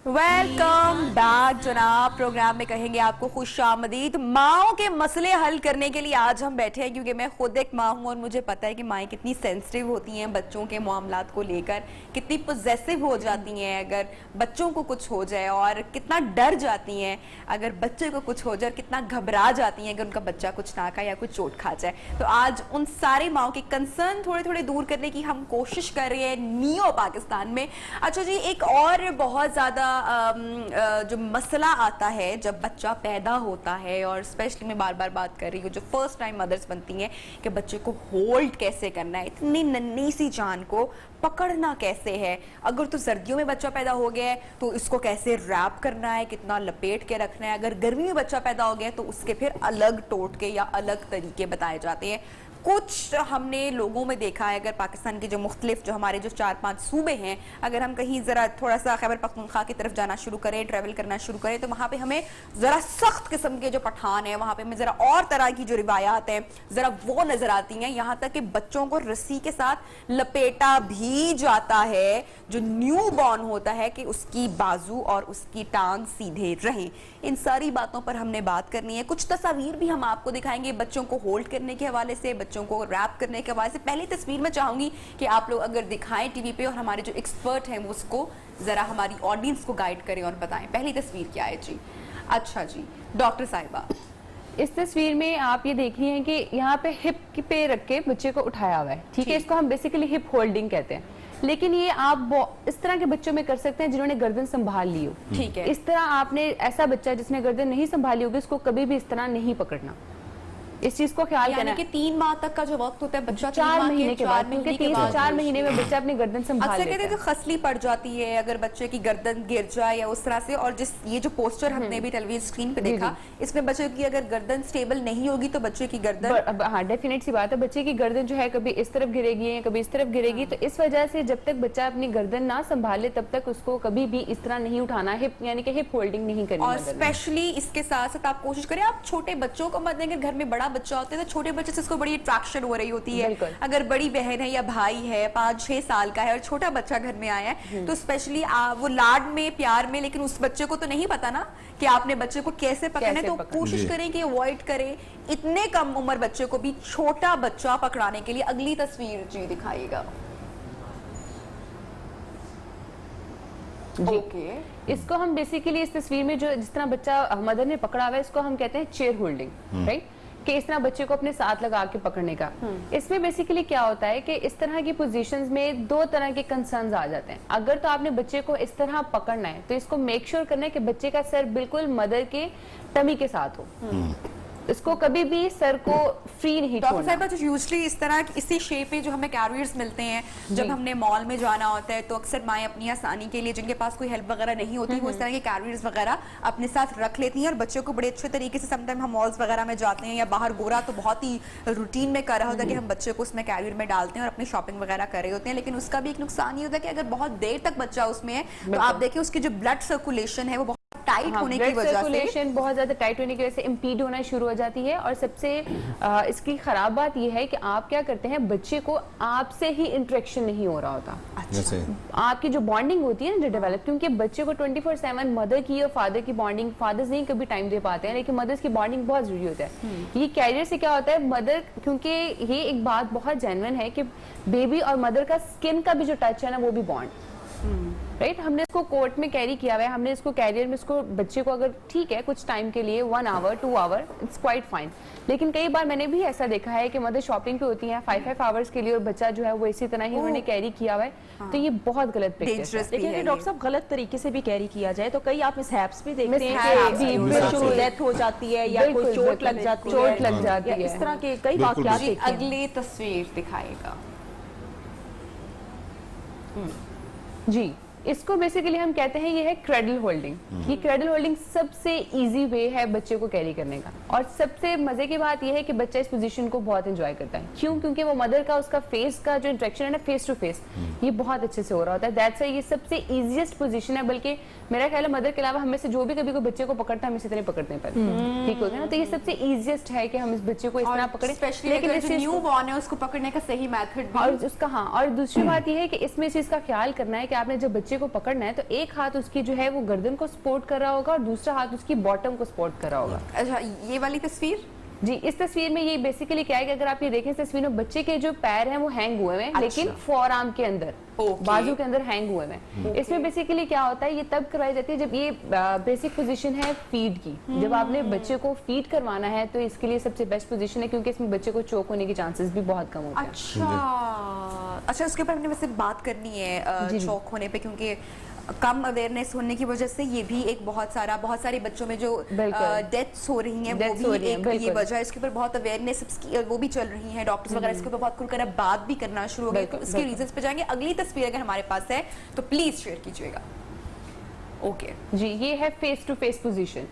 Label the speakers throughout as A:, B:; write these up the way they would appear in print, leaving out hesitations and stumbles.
A: Welcome back जनाब। Programme में कहेंगे आपको खुशामदीद। माओं के मसले हल करने के लिए आज हम बैठे हैं, क्योंकि मैं खुद एक माँ हूँ और मुझे पता है कि माएँ कितनी सेंसिटिव होती हैं बच्चों के मामलात को लेकर, कितनी पोजेसिव हो जाती हैं अगर बच्चों को कुछ हो जाए, और कितना डर जाती हैं अगर बच्चे को कुछ हो जाए, और कितना घबरा जाती हैं अगर उनका बच्चा कुछ ना खाए या कुछ चोट खा जाए। तो आज उन सारे माओं के कंसर्न थोड़े थोड़े दूर करने की हम कोशिश कर रहे हैं नियो पाकिस्तान में। अच्छा जी, एक और बहुत ज़्यादा जो मसला आता है जब बच्चा पैदा होता है, और स्पेशली मैं बार बार बात कर रही हूँ जो फर्स्ट टाइम मदर्स बनती हैं, कि बच्चे को होल्ड कैसे करना है, इतनी नन्ही सी जान को पकड़ना कैसे है। अगर तो सर्दियों में बच्चा पैदा हो गया है तो इसको कैसे रैप करना है, कितना लपेट के रखना है। अगर गर्मी में बच्चा पैदा हो गया है तो उसके फिर अलग टोटके या अलग तरीके बताए जाते हैं। कुछ हमने लोगों में देखा है, अगर पाकिस्तान के जो मुख्तलिफ जो हमारे जो 4-5 सूबे हैं, अगर हम कहीं ज़रा थोड़ा सा खैबर पख्तूनख्वा की तरफ जाना शुरू करें, ट्रैवल करना शुरू करें, तो वहाँ पे हमें ज़रा सख्त किस्म के जो पठान हैं, वहाँ पे हमें ज़रा और तरह की जो रिवायात हैं ज़रा वो नज़र आती हैं। यहाँ तक कि बच्चों को रस्सी के साथ लपेटा भी जाता है जो न्यू बॉर्न होता है, कि उसकी बाजू और उसकी टांग सीधे रहें। इन सारी बातों पर हमने बात करनी है। कुछ तस्वीर भी हम आपको दिखाएंगे बच्चों को होल्ड करने के हवाले से, बच्चों को रैप करने के हवाले से। पहली तस्वीर में चाहूंगी कि आप लोग अगर दिखाएं टीवी पे, और हमारे जो एक्सपर्ट हैं वो उसको जरा हमारी ऑडियंस को गाइड करें और बताएं पहली तस्वीर क्या है जी। अच्छा जी, डॉक्टर साहिबा,
B: इस तस्वीर में आप ये देख रही हैं कि यहाँ पे हिप पे रख के बच्चे को उठाया हुआ है, ठीक है। इसको हम बेसिकली हिप होल्डिंग कहते हैं, लेकिन ये आप इस तरह के बच्चों में कर सकते हैं जिन्होंने गर्दन संभाल ली हो, ठीक है। इस तरह आपने ऐसा बच्चा जिसने गर्दन नहीं संभाली होगी, उसको कभी भी इस तरह नहीं पकड़ना। इस चीज को ख्याल करना है कि
A: 3 माह तक का जो वक्त होता है बच्चा
B: 4 महीने के बाद, क्योंकि 3 से 4 महीने में बच्चा अपनी गर्दन संभाल लेता है।
A: कहते हैं कि खसली पड़ जाती है अगर बच्चे की गर्दन गिर जाए या उस तरह से, और जिस ये जो पोस्टर हमने भी टेलीविजन स्क्रीन पे देखा, इसमें बच्चे की अगर गर्दन स्टेबल नहीं होगी तो बच्चे की गर्दन,
B: हाँ डेफिनेट सी बात है, बच्चे की गर्दन जो है कभी इस तरफ गिरेगी या कभी इस तरफ गिरेगी। तो इस वजह से जब तक बच्चा अपनी गर्दन ना संभाले तब तक उसको कभी भी इस तरह नहीं उठाना, हिप यानी कि हिप होल्डिंग नहीं करनी।
A: और स्पेशली इसके साथ साथ आप कोशिश करें आप छोटे बच्चों को मत दें। घर में बड़ा बच्चा होता है तो छोटे बच्चे से इसको बड़ी अट्रैक्शन हो रही होती है। अगर बड़ी बहन है या भाई है 5-6 साल का है और छोटा बच्चा घर में आया है, तो स्पेशली वो लाड में प्यार में, लेकिन उस बच्चे को तो नहीं पता ना कि आपने बच्चे को कैसे पकड़ना है, तो कोशिश करें कि अवॉइड करें। इतने कम उम्र बच्चे को भी छोटा बच्चा पकड़ाने के लिए अगली तस्वीर जी दिखाइएगा।
B: ओके, इसको हम बेसिकली इस तस्वीर में जो जिस तरह बच्चा मदर ने पकड़ा हुआ है, इसको हम कहते हैं चेयर होल्डिंग, राइट, कि इस तरह बच्चे को अपने साथ लगा के पकड़ने का। इसमें बेसिकली क्या होता है कि इस तरह की पोजीशंस में 2 तरह के कंसर्न्स आ जाते हैं। अगर तो आपने बच्चे को इस तरह पकड़ना है तो इसको मेक श्योर करना है कि बच्चे का सर बिल्कुल मदर के टमी के साथ हो, इसको कभी भी सर को फ्री नहीं छोड़ना।
A: डॉक्टर साहिबा, जो यूजुअली इस तरह इसी शेप में जो हमें कैरियर्स मिलते हैं, जब हमने मॉल में जाना होता है तो अक्सर माएँ अपनी आसानी के लिए, जिनके पास कोई हेल्प वगैरह नहीं होती, वो इस तरह के कैरियर्स वगैरह अपने साथ रख लेती हैं और बच्चों को बड़े अच्छे तरीके से, समटाइम हम मॉल्स वगैरह में जाते हैं या बाहर गोरा तो बहुत ही रूटीन में कर रहा होता है कि हम बच्चे को उसमें कैरियर में डालते हैं और अपनी शॉपिंग वगैरह कर रहे होते हैं। लेकिन उसका भी एक नुकसान ये होता है कि अगर बहुत देर तक बच्चा उसमें है तो आप देखिए उसकी जो ब्लड सर्कुलेशन है वो टाइट होने की वजह से,
B: बहुत ज्यादा टाइट होने की वजह से इम्पीड होना शुरू हो जाती है। और सबसे इसकी खराब बात यह है कि आप क्या करते हैं, बच्चे को आपसे ही इंटरेक्शन नहीं हो रहा होता। अच्छा। आपकी जो बॉन्डिंग होती है ना जो डेवलप, क्योंकि बच्चे को 24/7 मदर की और फादर की बॉन्डिंग, फादर्स नहीं कभी टाइम दे पाते हैं, लेकिन मदर्स की बॉन्डिंग बहुत जरूरी होता है। ये कैरियर से क्या होता है, मदर, क्योंकि ये एक बात बहुत जेन्युइन है कि बेबी और मदर का स्किन का भी जो टच है ना वो भी बॉन्ड, राइट। हमने इसको कोर्ट में कैरी किया हुआ है, हमने इसको कैरियर में इसको बच्चे को अगर ठीक है कुछ टाइम के लिए 1 hour 2 hour it's quite fine, लेकिन कई बार मैंने भी ऐसा देखा है कि मदर शॉपिंग पे होती है 5 आवर्स के लिए और बच्चा जो है वो इसी तरह ही उन्होंने कैरी किया हुआ है। हाँ। तो ये बहुत गलत प्रैक्टिस है।
C: लेकिन डॉक्टर साहब गलत तरीके से भी कैरी किया जाए तो कई आप मिसहैप्स भी देखते हैं कि डेथ हो जाती है या कोई चोट लग जाती है, इस तरह के कई वाकयात देखते हैं।
A: अगली तस्वीर दिखाएगा
B: जी। इसको बेसिकली हम कहते हैं ये है क्रेडल होल्डिंग। ये क्रेडल होल्डिंग सबसे इजी वे है बच्चे को कैरी करने का। और सबसे मजे की बात यह है कि बच्चा इस पोजीशन को बहुत एंजॉय करता है। क्यों? क्योंकि वो मदर का उसका फेस का जो इंटरेक्शन है ना, फेस टू फेस, ये बहुत अच्छे से हो रहा होता है। दैट्स व्हाई ये सबसे इजीएस्ट पोजीशन है। बल्कि मेरा ख्याल है मदर के अलावा हमें से जो भी कभी कोई बच्चे को पकड़ता है, हम इसी तरह पकड़ते हैं पहले, ठीक होता है ना। तो ये सबसे इजीएस्ट है कि हम इस बच्चे को इस तरह पकड़े,
A: लेकिन जो न्यू बॉर्न है उसको पकड़ने का सही मेथड भी।
B: और उसका हाँ, और दूसरी बात ये है कि इसमें इस चीज का ख्याल करना है कि आपने जब बच्चे को पकड़ना है तो एक हाथ उसकी जो है वो गर्दन को सपोर्ट कर रहा होगा और दूसरा हाथ उसकी बॉटम को सपोर्ट कर रहा होगा।
A: अच्छा, ये वाली तस्वीर
B: जी, इस तस्वीर में ये बेसिकली क्या है कि अगर आप ये देखें इस तस्वीर में बच्चे के जो पैर हैं वो हैंग हुए हैं, लेकिन फोर आर्म के अंदर, बाजू के अंदर हैंग हुए हैं। इसमें बेसिकली क्या होता है, ये तब करवाई जाती है जब ये बेसिक पोजीशन है फीड की। जब आपने बच्चे को फीड करवाना है तो इसके लिए सबसे बेस्ट पोजीशन है, क्योंकि इसमें बच्चे को चोक होने के चांसेस भी बहुत कम होते हैं।
A: अच्छा, उसके ऊपर हमने वैसे बात करनी है चोक होने पे, क्योंकि कम अवेयरनेस होने की वजह से ये भी एक बहुत सारे बच्चों में जो डेथ्स हो रही हैं वो भी एक ये वजह है। इसके ऊपर बहुत अवेयरनेस वो भी चल रही है, डॉक्टर्स वगैरह इसके ऊपर बहुत खुलकर बात भी करना शुरू हो गए। तो इसके रीजंस पे जाएंगे। अगली तस्वीर अगर हमारे पास है तो प्लीज शेयर कीजिएगा। ओके
B: जी, ये है फेस टू फेस पोजीशन।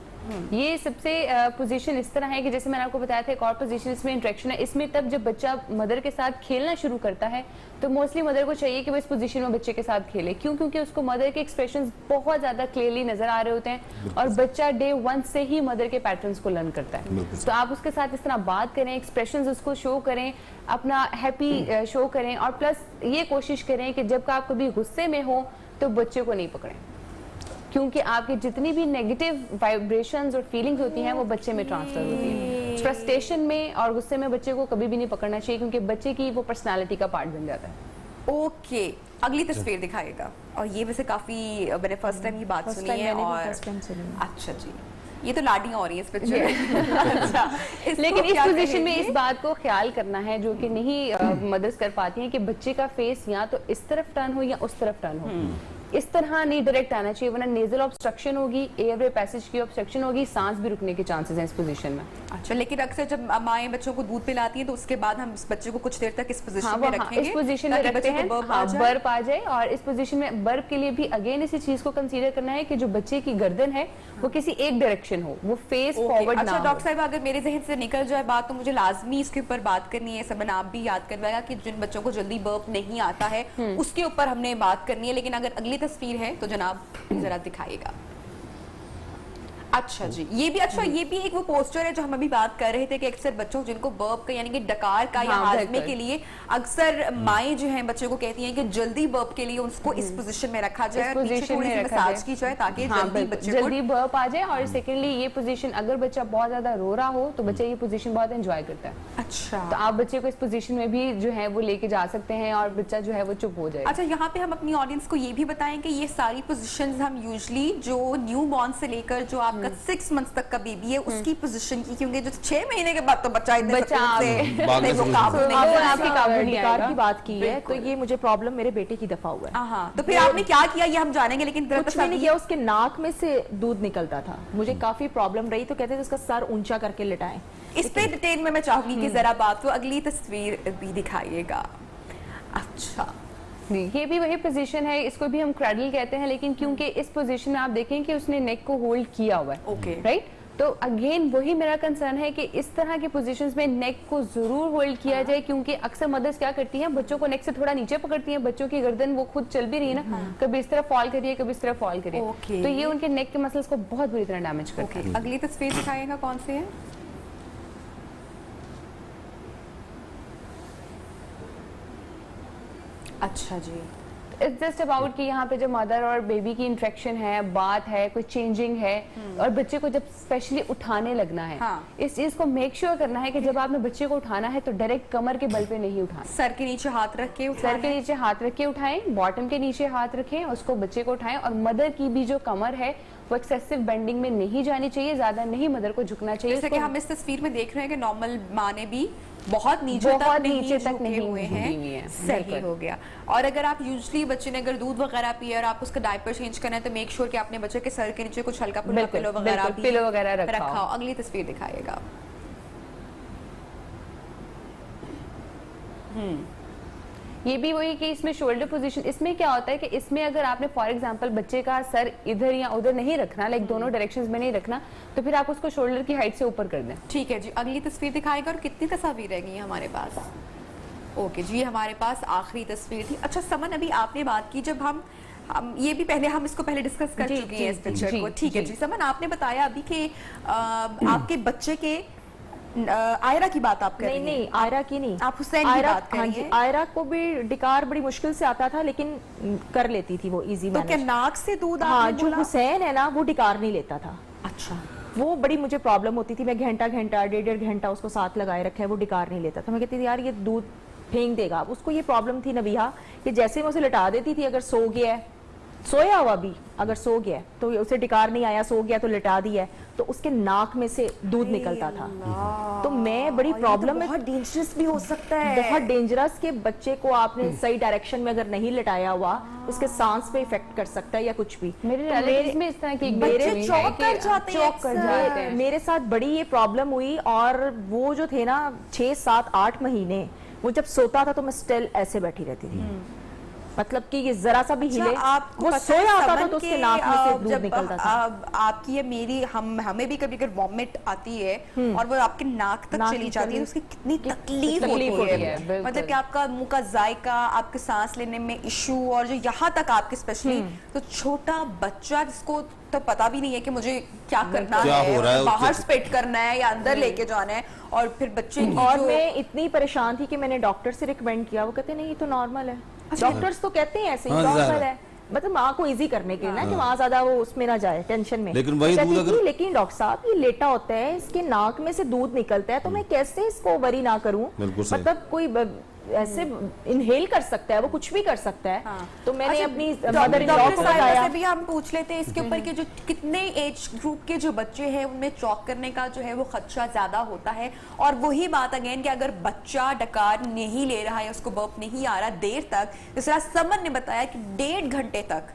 B: ये सबसे पोजीशन इस तरह है कि जैसे मैंने आपको बताया था, एक और पोजीशन इसमें इंटरेक्शन है। इसमें तब जब बच्चा मदर के साथ खेलना शुरू करता है तो मोस्टली मदर को चाहिए कि वो इस पोजीशन में बच्चे के साथ खेले। क्यों? क्योंकि उसको मदर के एक्सप्रेशंस बहुत ज्यादा क्लियरली नजर आ रहे होते हैं और बच्चा डे 1 से ही मदर के पैटर्न्स को लर्न करता है। तो आप उसके साथ इस तरह बात करें, एक्सप्रेशंस उसको शो करें, अपना हैप्पी शो करें, और प्लस ये कोशिश करें कि जब आप कभी गुस्से में हो तो बच्चे को नहीं पकड़ें, क्योंकि आपकी जितनी भी नेगेटिव वाइब्रेशंस और फीलिंग्स होती हैं वो बच्चे में ट्रांसफर होती हैं। फ्रस्ट्रेशन में और गुस्से में बच्चे को कभी भी नहीं पकड़ना चाहिए, क्योंकि बच्चे की वो पर्सनालिटी का पार्ट बन जाता है।
A: ओके, अगली तस्वीर दिखाएगा। और ये वैसे काफी मैंने फर्स्ट टाइम ये बात सुनी है। और अच्छा जी, ये तो लाडियां हो रही है इस पिक्चर में। अच्छा,
B: लेकिन इस पोजीशन में इस बात को ख्याल करना है जो कि नहीं मदर्स कर पाती हैं, कि बच्चे का फेस या तो इस तरफ टर्न हो या उस तरफ टर्न हो। इस तरह नहीं डायरेक्ट आना चाहिए, वरना नेजल ऑब्स्ट्रक्शन होगी, एयरवे पैसेज की ऑब्स्ट्रक्शन होगी, सांस भी रुकने के चांसेस हैं इस पोजीशन में।
A: अच्छा, लेकिन अक्सर जब माएं बच्चों को दूध पिलाती हैं तो उसके बाद हम इस बच्चे को कुछ देर तक इस पोजीशन में रखेंगे,
B: इस पोजीशन में रखते हैं, बर्प आ जाए। और इस पोजीशन में बर्प के लिए भी अगेन इसी चीज को कंसीडर करना है कि जो बच्चे की गर्दन है वो किसी एक डायरेक्शन हो, वो फेस फॉरवर्ड ना हो।
A: डॉक्टर साहब, अगर मेरे जहन से निकल जाए बात तो मुझे लाजमी इसके ऊपर बात करनी है। सबन आप भी याद करवाएगा कि जिन बच्चों को जल्दी बर्प नहीं आता है उसके ऊपर हमने बात करनी है। लेकिन अगर अगली तस्वीर है तो जनाब जरा दिखाइएगा। अच्छा जी, ये भी एक वो पोस्टर है जो हम अभी बात कर रहे थे कि अक्सर बच्चों जिनको बर्प का यानी कि डकार का या हाजमे के लिए अक्सर माएं जो हैं बच्चे को कहती हैं कि जल्दी बर्प के लिए उसको इस पोजीशन में रखा जाए, पोजीशन में मसाज की जाए ताकि
B: जल्दी बर्प आ जाए। और सेकेंडली ये पोजीशन, अगर बच्चा बहुत ज्यादा रो रहा हो तो बच्चा ये पोजीशन बहुत एंजॉय करता है।
A: अच्छा,
B: तो आप बच्चे को इस पोजीशन में भी जो है वो लेके जा सकते हैं और बच्चा जो है वो चुप हो जाए।
A: अच्छा, यहाँ पे हम अपनी ऑडियंस को ये भी बताएं कि ये सारी पोजीशंस हम यूजुअली जो न्यू बॉर्न से लेकर जो आपका 6 मंथ्स तक का बेबी है उसकी पोजीशन की, क्योंकि जो 6 महीने के बाद तो बच्चा
C: की बात की है तो ये मुझे प्रॉब्लम मेरे बेटे की दफा हुआ है।
A: तो फिर आपने क्या किया ये हम जानेंगे, लेकिन
C: कुछ भी नहीं किया। उसके नाक में से दूध निकलता था, मुझे काफी प्रॉब्लम रही, तो कहते थे उसका सर ऊंचा करके लिटाएं।
A: इस पे डिटेल में मैं चाहूंगी कि जरा बात तो अगली तस्वीर भी दिखाइएगा। अच्छा,
B: ये भी वही पोजीशन है, इसको भी हम क्रैडल कहते हैं, लेकिन क्योंकि इस पोजीशन में आप देखें कि उसने नेक को होल्ड किया हुआ है,
A: ओके
B: राइट। तो अगेन वही मेरा कंसर्न है कि इस तरह के पोजीशंस में नेक को जरूर होल्ड किया जाए, क्योंकि अक्सर मदर्स क्या करती हैं, बच्चों को नेक से थोड़ा नीचे पकड़ती हैं, बच्चों की गर्दन वो खुद चल भी रही है ना, कभी इस तरह फॉल करिए कभी इस तरह फॉल करिए, तो ये उनके नेक के मसल्स को बहुत बुरी तरह डैमेज करता है।
A: अगली तस्वीर दिखाएगा, कौन सी है? अच्छा जी,
B: इट्स जस्ट अबाउट कि यहाँ पे जो मदर और बेबी की इंटरेक्शन है, बात है, कोई चेंजिंग है, और बच्चे को जब स्पेशली उठाने लगना है, इस चीज को मेक श्योर करना है कि जब आपने बच्चे को उठाना है तो डायरेक्ट कमर के बल पे नहीं उठाना,
A: सर के नीचे हाथ रख के
B: सर के नीचे हाथ रख के उठाएं, बॉटम के नीचे हाथ रखें, उसको बच्चे को उठाएं। और मदर की भी जो कमर है वो एक्सेसिव बेंडिंग में नहीं जानी चाहिए, ज्यादा नहीं मदर को झुकना चाहिए।
A: जैसे कि हम इस तस्वीर में देख रहे हैं कि नॉर्मल माँ ने भी बहुत नीचे तक नहीं हुए हैं, सही हो गया। और अगर आप यूजुअली बच्चे ने अगर दूध वगैरह पिए और आप उसका डायपर चेंज करना है तो मेक श्योर कि आपने बच्चे के सर के नीचे कुछ हल्का पिलो वगैरह रखा हो। अगली तस्वीर दिखाइएगा।
B: ये भी वही कि इसमें शोल्डर पोजीशन, इसमें क्या होता है कि इसमें अगर आपने फॉर एग्जांपल बच्चे का सर इधर या उधर नहीं रखना, लाइक दोनों डायरेक्शंस में नहीं रखना, तो फिर आप उसको शोल्डर की हाइट से ऊपर कर दें।
A: ठीक है जी, अगली तस्वीर दिखाएगा। और कितनी तस्वीर रह गई हमारे पास? ओके जी, हमारे पास आखिरी तस्वीर थी। अच्छा समन, अभी आपने बात की जब हम ये भी पहले हम इसको पहले डिस्कस कर चुके हैं इस पिक्चर को। ठीक है जी समन, आपने बताया अभी कि आपके बच्चे के आयरा की बात आप कर रही हैं।
C: नहीं, आयरा की नहीं,
A: आप हुसैन की बात कर रही हैं।
C: आयरा को भी डिकार बड़ी मुश्किल से आता था, लेकिन कर लेती थी वो इजी
A: तो क्या नाक से दूध
C: हाँ,
A: आपने
C: जो
A: बोला?
C: हुसैन है ना वो डिकार नहीं लेता था।
A: अच्छा,
C: वो बड़ी मुझे प्रॉब्लम होती थी, मैं घंटा डेढ़ घंटा उसको साथ लगाए रखा है, वो डिकार नहीं लेता था। मैं कहती थी यार ये दूध फेंक देगा। उसको ये प्रॉब्लम थी नबिहा कि जैसे मैं उसे लिटा देती थी, अगर सो गया है, सोया हुआ भी अगर सो गया है तो उसे डिकार नहीं आया, सो गया तो लिटा दिया है, तो उसके नाक में से दूध निकलता था। तो मैं बड़ी प्रॉब्लम में,
A: बहुत डेंजरस भी हो सकता है,
C: बहुत डेंजरस के बच्चे को आपने सही डायरेक्शन में अगर नहीं लिटाया हुआ, उसके सांस पे इफेक्ट कर सकता है या कुछ भी।
B: मेरे रिलेटिव्स में इस तरह की
A: बच्चे चौक कर जाते हैं।
C: मेरे साथ बड़ी ये प्रॉब्लम हुई। और वो जो थे ना 6, 7, 8 महीने, वो जब सोता था तो मैं स्टिल ऐसे बैठी रहती थी, मतलब कि ये जरा सा भी हिले, वो सोया होता था तो उसके नाक में से दूध निकलता था।
A: आपकी या मेरी, हमें भी कभी अगर वॉमिट आती है और वो आपके नाक तक चली जाती है तो उसकी कितनी तकलीफ होती है। मतलब कि आपका मुंह का जायका, आपके सांस लेने में इशू, और जो यहाँ तक आपके स्पेशली तो छोटा बच्चा जिसको तो पता भी नहीं है कि मुझे क्या करना है, बाहर स्पिट करना है या अंदर लेके जाना है, और फिर बच्चे
C: और मैं इतनी परेशान थी कि मैंने डॉक्टर से रिकमेंड किया। वो कहते नहीं ये तो नॉर्मल है। डॉक्टर्स तो कहते हैं ऐसे ही नॉर्मल है, मतलब माँ को इजी करने के लिए ना कि माँ ज्यादा वो उसमें ना जाए टेंशन में।
D: लेकिन वही दूध अगर...
C: लेकिन डॉक्टर साहब ये लेटा होता है, इसके नाक में से दूध निकलता है, तो मैं कैसे इसको वरी ना करूं? मतलब कोई ऐसे इनहेल कर सकता है, वो कुछ भी कर सकता है। हाँ। तो मैंने अपनी मदर इन लॉ को बताया।
A: से भी हम पूछ लेते हैं इसके ऊपर कि जो कितने एज ग्रुप के जो बच्चे हैं उनमें चौक करने का जो है वो खदशा ज्यादा होता है। और वही बात अगेन कि अगर बच्चा डकार नहीं ले रहा है, उसको बर्प नहीं आ रहा देर तक, जिस तरह समन ने बताया कि 1.5 घंटे तक,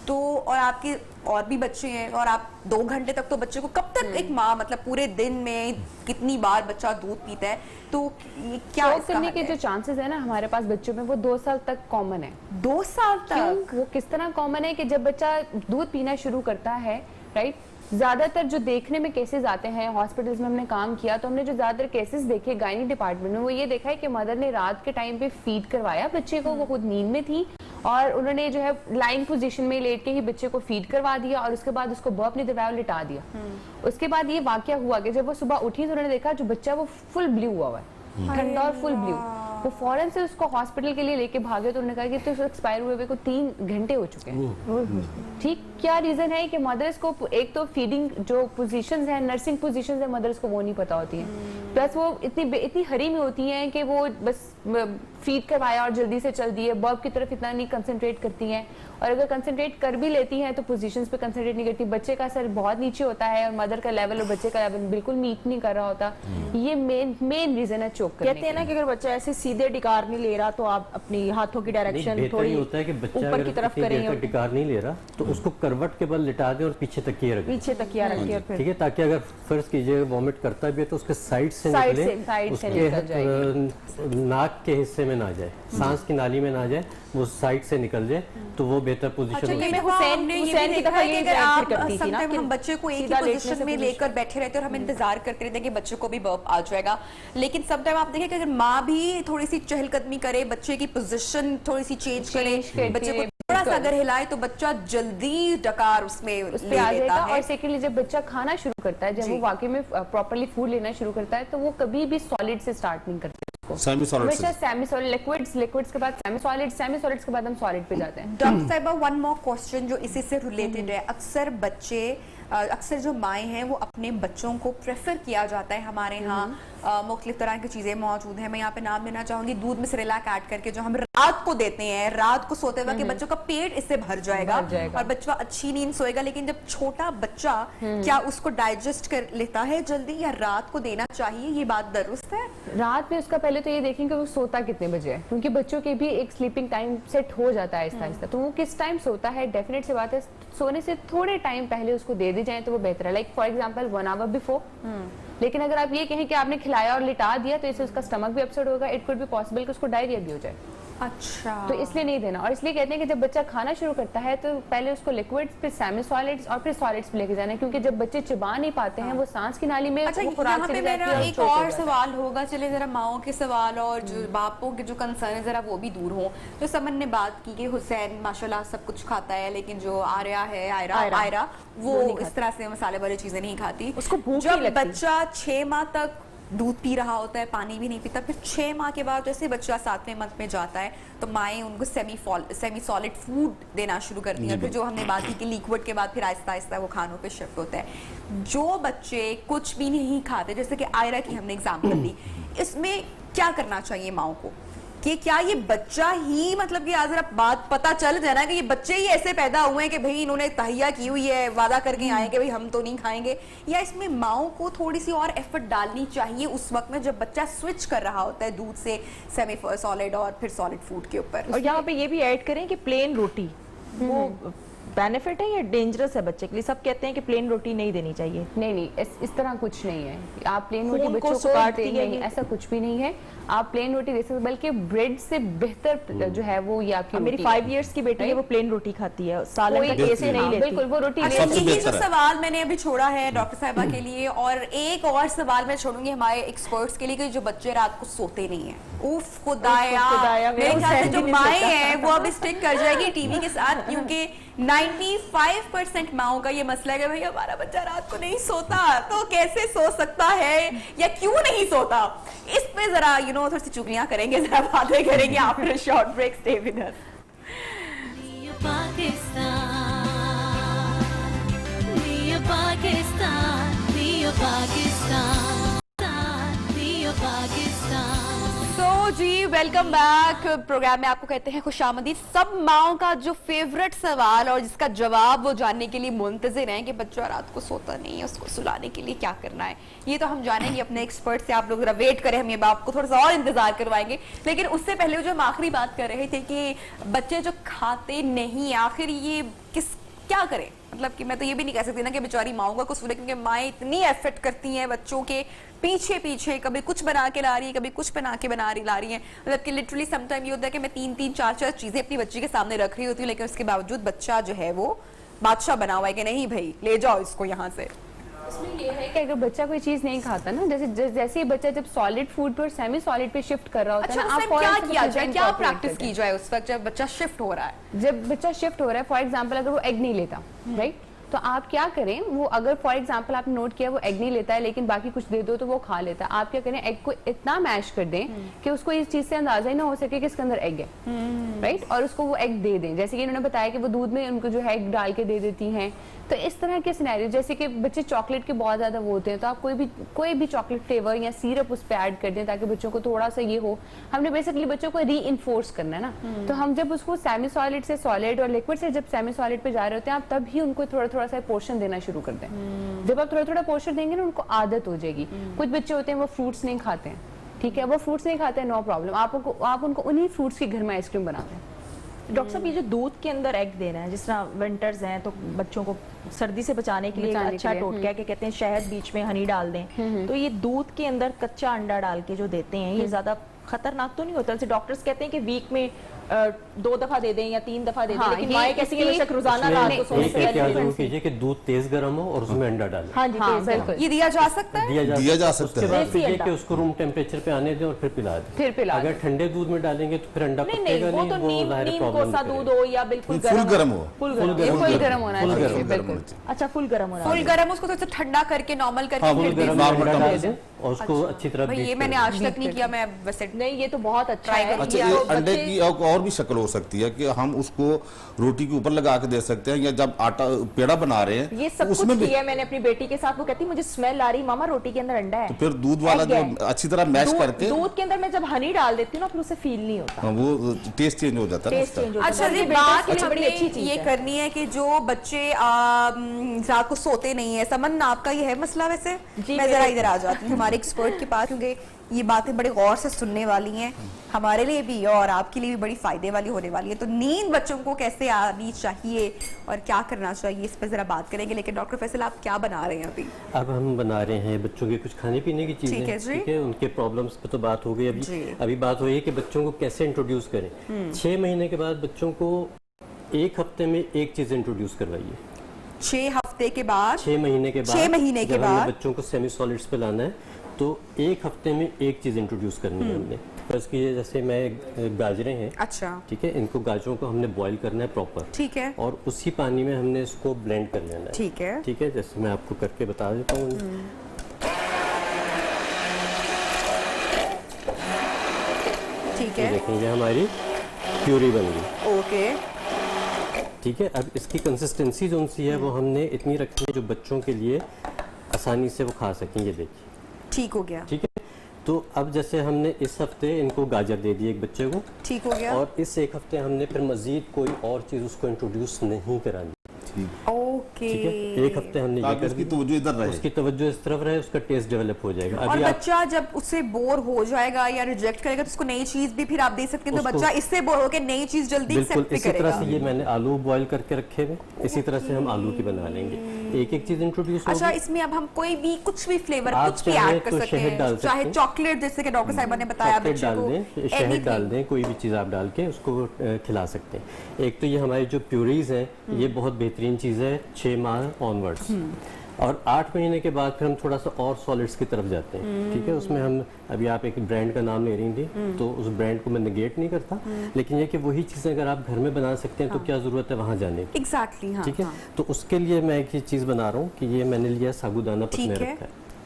A: तो और आपके और भी बच्चे हैं और आप 2 घंटे तक, तो बच्चे को कब तक एक माँ, मतलब पूरे दिन में कितनी बार बच्चा दूध पीता है, तो क्या
B: करने के जो चांसेस है ना हमारे पास बच्चों में, वो 2 साल तक कॉमन है।
A: 2 साल तक?
B: वो किस तरह कॉमन है कि जब बच्चा दूध पीना शुरू करता है, राइट, ज्यादातर जो देखने में केसेस आते हैं, हॉस्पिटल्स में हमने काम किया तो हमने जो ज्यादातर केसेस देखे गायनी डिपार्टमेंट में, वो ये देखा है कि मदर ने रात के टाइम पे फीड करवाया बच्चे को, वो खुद नींद में थी और उन्होंने जो है लाइन पोजीशन में लेट के ही बच्चे को फीड करवा दिया और उसके बाद उसको बर्प नहीं दिलवाया और लिटा दिया। उसके बाद ये वाकया हुआ कि जब वो सुबह उठी तो उन्होंने देखा जो बच्चा वो फुल ब्लू हुआ है, ठंडा और फुल ब्लू। वो फौरन से उसको हॉस्पिटल के लिए लेके भागे तो उन्होंने कहा कि तो एक्सपायर हुए को 3 घंटे हो चुके हैं। ठीक, क्या रीजन है कि मदर्स को एक तो फीडिंग जो पोजीशंस है, नर्सिंग पोजीशंस है, मदर्स को वो नहीं पता होती है, प्लस वो इतनी हरी में होती हैं कि वो बस फीड करवाया और जल्दी से चल दिए, बर्ब की तरफ इतना नहीं कंसंट्रेट करती हैं, और अगर कंसंट्रेट कर भी लेती हैं तो पोजीशंस पे कंसंट्रेट नहीं करती। बच्चे का सर बहुत नीचे होता है और मदर का लेवल और बच्चे का लेवल बिल्कुल मीट नहीं कर रहा होता। ये मेन रीजन है चोक करने।
C: कहते हैं ना कि अगर बच्चा ऐसे सीधे डिकार नहीं ले रहा तो आप अपनी हाथों की डायरेक्शन थोड़ी
E: होता है कि बच्चा
C: ऊपर की तरफ करें,
E: डिकार नहीं ले रहा तो उसको करवट के बल लिटा दे और पीछे तकिया रखें,
C: पीछे तकिया रखें और फिर
E: ठीक है, ताकि अगर फर्ज कीजिए वॉमिट करता भी है तो उसके साइड से निकले, उसके नाक के हिस्से में ना जाए, सांस की नाली में ना जाए, वो साइड से निकल जाए तो वो बेहतर पोजीशन
A: होगी। हुसैन की तरह ये करती थी ना कि हम बच्चे को एक ही पोजीशन में लेकर बैठे रहते और हम इंतजार करते रहते कि बच्चे को भी बर्प आ जाएगा, लेकिन सब टाइम आप देखिए कि अगर माँ भी थोड़ी सी चहलकदमी करे, बच्चे की पोजीशन थोड़ी सी चेंज करे, बच्चे को थोड़ा सा अगर हिलाए तो बच्चा जल्दी डकार उसमें ले
B: आ
A: लेता है।
B: और सेकेंडली जब बच्चा खाना शुरू करता है, जब वो वाकई में प्रॉपर्ली फूड लेना शुरू करता है, तो वो कभी भी सॉलिड से स्टार्ट नहीं करता,
D: सेमी
B: सॉलिड, लिक्विड्स के बाद सेमी सॉलिड्स के बाद हम सॉलिड पे जाते हैं।
A: डॉक्टर साहिबा, वन मोर क्वेश्चन जो इसी से रिलेटेड है, अक्सर जो माएँ हैं वो अपने बच्चों को प्रेफर किया जाता है, हमारे यहाँ मुख्तलिफ तरह की चीज़ें मौजूद हैं, मैं यहाँ पे नाम लेना चाहूंगी, दूध में सेरेलैक ऐड करके जो हम रात को देते हैं, रात को सोते वक्त बच्चों का पेट इससे भर जाएगा और बच्चा अच्छी नींद सोएगा। लेकिन जब छोटा बच्चा, क्या उसको डाइजेस्ट कर लेता है जल्दी या रात को देना चाहिए, ये बात दुरुस्त है?
B: रात में उसका पहले तो ये देखेंगे वो सोता कितने बजे है, क्योंकि बच्चों के भी एक स्लीपिंग टाइम सेट हो जाता है आहिस्ता आहिस्ता, तो वो किस टाइम सोता है, डेफिनेट सी बात है सोने से थोड़े टाइम पहले उसको दे दी जाए तो वो बेहतर है, like for example 1 hour before. लेकिन अगर आप ये कहें कि आपने खिलाया और लिटा दिया तो इससे उसका स्टमक भी अपसेट होगा, इट कुड बी पॉसिबल कि उसको डायरिया भी हो जाए।
A: अच्छा,
B: तो इसलिए नहीं देना। और इसलिए कहते हैं कि जब बच्चा खाना शुरू करता है तो पहले उसको लिक्विड्स, फिर सेमी सॉलिड्स और फिर सॉलिड्स पे लेके जाना है, क्योंकि जब बच्चे चबा नहीं पाते हैं वो सांस की नाली में
A: अच्छा,
B: वो खुराक
A: यहाँ पे
B: चली जाती
A: मेरा
B: है
A: एक
B: चोट हो
A: और
B: जाता है।
A: सवाल होगा, चले जरा माओ के सवाल और जो बापों के जो कंसर्न है जरा वो भी दूर हो। तो समन ने बात की कि हुसैन माशाल्लाह सब कुछ खाता है, लेकिन जो आर्या है, आयरा वो इस तरह से मसाले वाली चीजें नहीं खाती।
C: उसको भूख
A: जब
C: नहीं लगती।
A: बच्चा 6 माह तक दूध पी रहा होता है, पानी भी नहीं पीता, फिर 6 माह के बाद जैसे बच्चा 7वें मंथ में जाता है तो माएँ उनको सेमी सॉलिड फूड देना शुरू करती हैं। फिर जो हमने बात की कि लिक्विड के बाद फिर आहिस्ता आहिस्ता वो खानों पे शिफ्ट होता है। जो बच्चे कुछ भी नहीं खाते, जैसे कि आयरा की हमने एग्जाम्पल दी, इसमें क्या करना चाहिए माओ को कि क्या ये बच्चा ही, मतलब कि आज बात पता चल जाए ना कि ये बच्चे ही ऐसे पैदा हुए हैं कि भाई इन्होंने तहिया की हुई है, वादा करके आए कि भाई हम तो नहीं खाएंगे, या इसमें माओ को थोड़ी सी और एफर्ट डालनी चाहिए उस वक्त में जब बच्चा स्विच कर रहा होता है दूध से सेमी सॉलिड और फिर सॉलिड फूड के ऊपर।
C: और यहाँ पे ये भी ऐड करें कि प्लेन रोटी वो बेनिफिट है या डेंजरस है बच्चे के लिए? सब कहते हैं कि प्लेन रोटी नहीं देनी चाहिए।
B: नहीं, इस तरह कुछ नहीं है। आप प्लेन रोटी
C: खून को
B: बच्चों को
C: सुखाती है
B: नहीं,
C: ये।
B: ऐसा कुछ भी नहीं है। आप प्लेन रोटी दे सकते, बल्कि ब्रेड से बेहतर जो है वो ये आपकी
C: मेरी
B: रोटी
C: 5 इयर्स की बेटी है, वो प्लेन रोटी खाती है, सालन का केस नहीं
B: हाँ,
C: लेती।
B: बिल्कुल वो रोटी
A: अच्छा,
B: ले
A: यही
D: बेहतर
A: जो
D: है।
A: सवाल मैंने अभी छोड़ा है डॉक्टर साहिबा के लिए, और एक और सवाल मैं छोड़ूंगी हमारे एक्सपर्ट्स के लिए कि जो बच्चे रात को सोते नहीं है। उफ खुदाया,
C: खुदाया,
A: मेरे
C: मेरा
A: ख्याल से
C: हुसैन
A: जो
C: भी नहीं
A: माएँ
C: सोता।
A: हैं वो अब स्टिक कर जाएगी टीवी के साथ, क्योंकि 95% माओं का ये मसला है कि भाई हमारा बच्चा रात को नहीं सोता, तो कैसे सो सकता है या क्यों नहीं सोता, इस पे जरा थोड़ी सी चुगलियां करेंगे, जरा बातें करेंगे after short break. Stay with us. तो जी वेलकम बैक। प्रोग्राम में आपको कहते हैं खुशामदीद। सब माओं का जो फेवरेट सवाल और जिसका जवाब वो जानने के लिए मुंतजिर हैं कि बच्चा रात को सोता नहीं है, उसको सुलाने के लिए क्या करना है, ये तो हम जानेंगे अपने एक्सपर्ट से। आप लोग जरा वेट करें, हम ये आपको थोड़ा सा और इंतजार करवाएंगे। लेकिन उससे पहले जो हम आखिरी बात कर रहे थे कि बच्चे जो खाते नहीं, आखिर ये क्या करें? मतलब कि मैं तो ये भी नहीं कह सकती ना कि बेचारी माओं का कुछ, क्योंकि माएँ इतनी एफर्ट करती हैं बच्चों के पीछे, कभी कुछ बना के ला रही है, कभी कुछ बना के ला रही है। मतलब कि लिटरली समटाइम ये होता है कि मैं 3-3, 4-4 चीजें अपनी बच्ची के सामने रख रही होती हूँ, लेकिन उसके बावजूद बच्चा जो है वो बादशाह बना हुआ है कि नहीं भाई ले जाओ इसको यहाँ से।
B: इसमें ये है कि अगर बच्चा कोई चीज नहीं खाता ना, जैसे ही बच्चा जब सॉलिड फूड पे और सेमी सॉलिड पे शिफ्ट कर रहा होता
A: अच्छा,
B: है ना,
A: उस
B: आप
A: टाइम क्या
B: फौरन से
A: किया
B: कुछ
A: जाए,
B: चीज़ें
A: क्या
B: incorporate
A: प्रैक्टिस
B: करते
A: की
B: हैं।
A: जाए उस वक्त जब बच्चा शिफ्ट हो रहा है?
B: जब बच्चा शिफ्ट हो रहा है, फॉर एग्जाम्पल अगर वो एग नहीं लेता, राइट, तो आप क्या करें, वो अगर फॉर एग्जाम्पल आपने नोट किया वो एग नहीं लेता है लेकिन बाकी कुछ दे दो तो वो खा लेता है, आप क्या करें, एग को इतना मैश कर दें कि उसको इस चीज से अंदाजा ही ना हो सके कि इसके अंदर एग है, राइट, और उसको वो एग दे दें। जैसे कि इन्होंने बताया कि वो दूध में उनको जो है एग डाल के दे देती हैं। तो इस तरह के सिनेरियो, जैसे कि बच्चे चॉकलेट के बहुत ज्यादा वो होते हैं, तो आप कोई भी चॉकलेट फ्लेवर या सिरप उस पर ऐड कर दें ताकि बच्चों को थोड़ा सा ये हो। हमने बेसिकली बच्चों को री-इन्फोर्स करना है ना, तो हम जब उसको सेमी सॉलिड से सॉलिड और लिक्विड से जब सेमी सॉलिड पे जा रहे होते हैं, आप तभी उनको थोड़ा सा पोर्शन देना शुरू कर दें। जब आप थोड़ा पोर्शन देंगे ना, उनको आदत हो जाएगी। कुछ बच्चे होते हैं वो फ्रूट्स नहीं खाते हैं, ठीक है, वो फ्रूट्स नहीं खाते हैं, नो प्रॉब्लम, आप उनको उन्हीं फ्रूट्स के घर में आइसक्रीम बनाते हैं।
C: डॉक्टर साहब, ये जो दूध के अंदर एग देना है, जिस तरह विंटर्स हैं तो बच्चों को सर्दी से बचाने के लिए एक अच्छा टोटका है कि कहते हैं शहद बीच में हनी डाल दें, तो ये दूध के अंदर कच्चा अंडा डाल के जो देते हैं, ये ज्यादा खतरनाक तो नहीं होता? जैसे डॉक्टर्स कहते हैं कि वीक में 2 दफा दे दें या 3 दफा दे दें, लेकिन माएँ कहती हैं बेशक रोजाना रात को सोने से
E: क्या
C: पहले
E: जरूर कीजिए कि दूध तेज गर्म हो और उसमें अंडा डालें।
C: हाँ जी, तेज
B: बिल्कुल,
A: ये दिया जा सकता है?
D: दिया जा सकता
E: उसके
D: है।
E: बाद
C: देसी
E: कीजिए
C: अंडा।
E: कि उसको रूम टेम्परेचर पे आने दें और फिर पिला दें।
B: फिर पिला
E: अगर ठंडे दूध में डालेंगे तो फिर अंडा
C: नहीं
E: पकेगा
C: वो तो
E: नहीं,
C: नीम
E: प्रॉब्लम
C: कोसा दूध हो या बिल्कुल
D: फुल गर्म हो।
C: फुल
B: ये
C: गर्म,
B: फुल गर्म होना
E: फुल
B: चाहिए,
E: गर्म,
B: बिल्कुल।
C: अच्छा फुल गर्म होना
A: फुल गर्म, उसको थोड़ा सा ठंडा करके नॉर्मल करके
D: हाँ,
A: फिर
D: फुल
A: भी-
D: गर्म
E: अंडा
D: नॉर्मल
E: डाल
D: टेम्परेचर।
E: दें और उसको अच्छी तरह
A: भाई ये
E: बीट
A: मैंने
E: कर
A: आज तक नहीं किया, मैं वैसे
C: नहीं, ये तो बहुत अच्छा
A: Try
C: है।
A: करेंगे।
D: अच्छा,
C: ये
D: ये
C: बच्चे-
D: अंडे की एक और भी शक्ल हो सकती है कि हम उसको रोटी के ऊपर लगा के दे सकते हैं, या जब आटा पेड़ा बना रहे हैं
C: ये सब
D: उसमें
C: कुछ
D: भी
C: किया है मैंने अपनी बेटी के साथ। वो कहती मुझे स्मेल आ रही मामा, रोटी के अंदर अंडा है।
D: तो फिर दूध वाला
C: Egg
D: जो
C: है।
D: अच्छी तरह मैश करके
C: दूध के अंदर मैं जब हनी डाल देती हूँ ना, फिर उसे फील नहीं होता,
D: हाँ, वो टेस्ट चेंज हो जाता है ना
C: टेस्ट
D: उसका।
C: चेंज होता है।
A: अच्छा जी,
C: बल्कि
A: बात
C: बेटे के लिए बड़ी
A: हमने
C: अच्छी चीज
A: ये
C: है।
A: करनी है कि जो बच्चे रात को सोते नहीं है, समन आपका ये है मसला वैसे?
C: जी,
A: मैं जरा
C: मेरे-
A: इधर आ जाती हूँ हमारे एक्सपर्ट के पास, क्योंकि ये बातें बड़े गौर से सुनने वाली हैं, हमारे लिए भी और आपके लिए भी बड़ी फायदे वाली होने वाली है। तो नींद बच्चों को कैसे आनी चाहिए और क्या करना चाहिए, इस पर जरा बात करेंगे। लेकिन डॉक्टर फैसल, आप क्या बना रहे हैं अभी?
E: अब हम बना रहे हैं बच्चों के कुछ खाने पीने की चीजें, ठीक है, उनके प्रॉब्लम्स पे तो बात हो गई। अभी बात हो रही है कि बच्चों को कैसे इंट्रोड्यूस करें। 6 महीने के बाद बच्चों को 1 हफ्ते में एक चीज इंट्रोड्यूस करवाइए।
A: 6 हफ्ते के बाद,
E: 6 महीने के बाद,
A: 6 महीने के बाद
E: बच्चों को सेमी सॉलिड्स पे लाना है तो 1 हफ्ते में एक चीज इंट्रोड्यूस करनी है हमने। फर्ज कीजिए जैसे मैं गाजरें हैं,
A: अच्छा,
E: ठीक है, इनको गाजरों को हमने बॉईल करना है प्रॉपर,
A: ठीक है,
E: और उसी पानी में हमने इसको ब्लेंड कर लेना है,
A: ठीक है,
E: ठीक है। जैसे मैं आपको करके बता देता हूँ।
A: ठीक है,
E: देखेंगे हमारी प्यूरी बन गई,
A: ओके,
E: ठीक है। अब इसकी कंसिस्टेंसी जो सी है वो हमने इतनी रखनी है जो बच्चों के लिए आसानी से वो खा सकें। ये देखिए
A: ठीक हो गया,
E: ठीक है। तो अब जैसे हमने इस हफ्ते इनको गाजर दे दी एक बच्चे को,
A: ठीक हो गया,
E: और इस 1 हफ्ते हमने फिर मजीद कोई और चीज उसको इंट्रोड्यूस नहीं करानी,
A: ओके,
E: ठीक है। 1 हफ्ते हमने ये कर
D: उसकी तवज्जो इधर रहे,
E: उसकी तवज्जो इस तरफ रहे, उसका टेस्ट डेवलप हो जाएगा।
A: और बच्चा जब उससे बोर हो जाएगा या रिजेक्ट करेगा तो उसको नई चीज भी फिर आप दे सकते हैं, तो बच्चा इससे बोर होकर नई चीज जल्दी
E: बिल्कुल
A: एक्सेप्ट
E: इसी
A: करेगा।
E: तरह से ये मैंने आलू बॉईल करके रखे हुए, इसी तरह से हम आलू की बना लेंगे। एक एक चीज इंट्रोड्यूस होगी।
A: अच्छा, इसमें अब हम कोई भी कुछ भी फ्लेवर
E: आप
A: कुछ भी
E: चाहे
A: ऐड कर
E: तो
A: सकते
E: शहद
A: हैं,
E: डाल
A: चाहे
E: सकते हैं।
A: चॉकलेट जैसे कि डॉक्टर साहिबा ने बताया
E: चॉकलेट
A: बच्चे
E: डाल
A: को,
E: दें, शहद
A: anything।
E: डाल दें, कोई भी चीज़ आप डाल के उसको खिला सकते हैं। एक तो ये हमारी जो प्यूरीज हैं ये बहुत बेहतरीन चीज़ है 6 माह ऑनवर्ड्स, और 8 महीने के बाद फिर हम थोड़ा सा और सॉलिड्स की तरफ जाते हैं, ठीक है। उसमें हम अभी आप एक ब्रांड का नाम ले रही थी, तो उस ब्रांड को मैं नेगेट नहीं करता, लेकिन ये कि वही चीज़ें अगर आप घर में बना सकते हैं तो क्या ज़रूरत है वहाँ जाने की।
A: एग्जैक्टली, हाँ,
E: ठीक है,
A: हाँ।
E: तो उसके लिए मैं एक चीज़ बना रहा हूँ कि ये मैंने लिया साबूदाना पकने रखा है,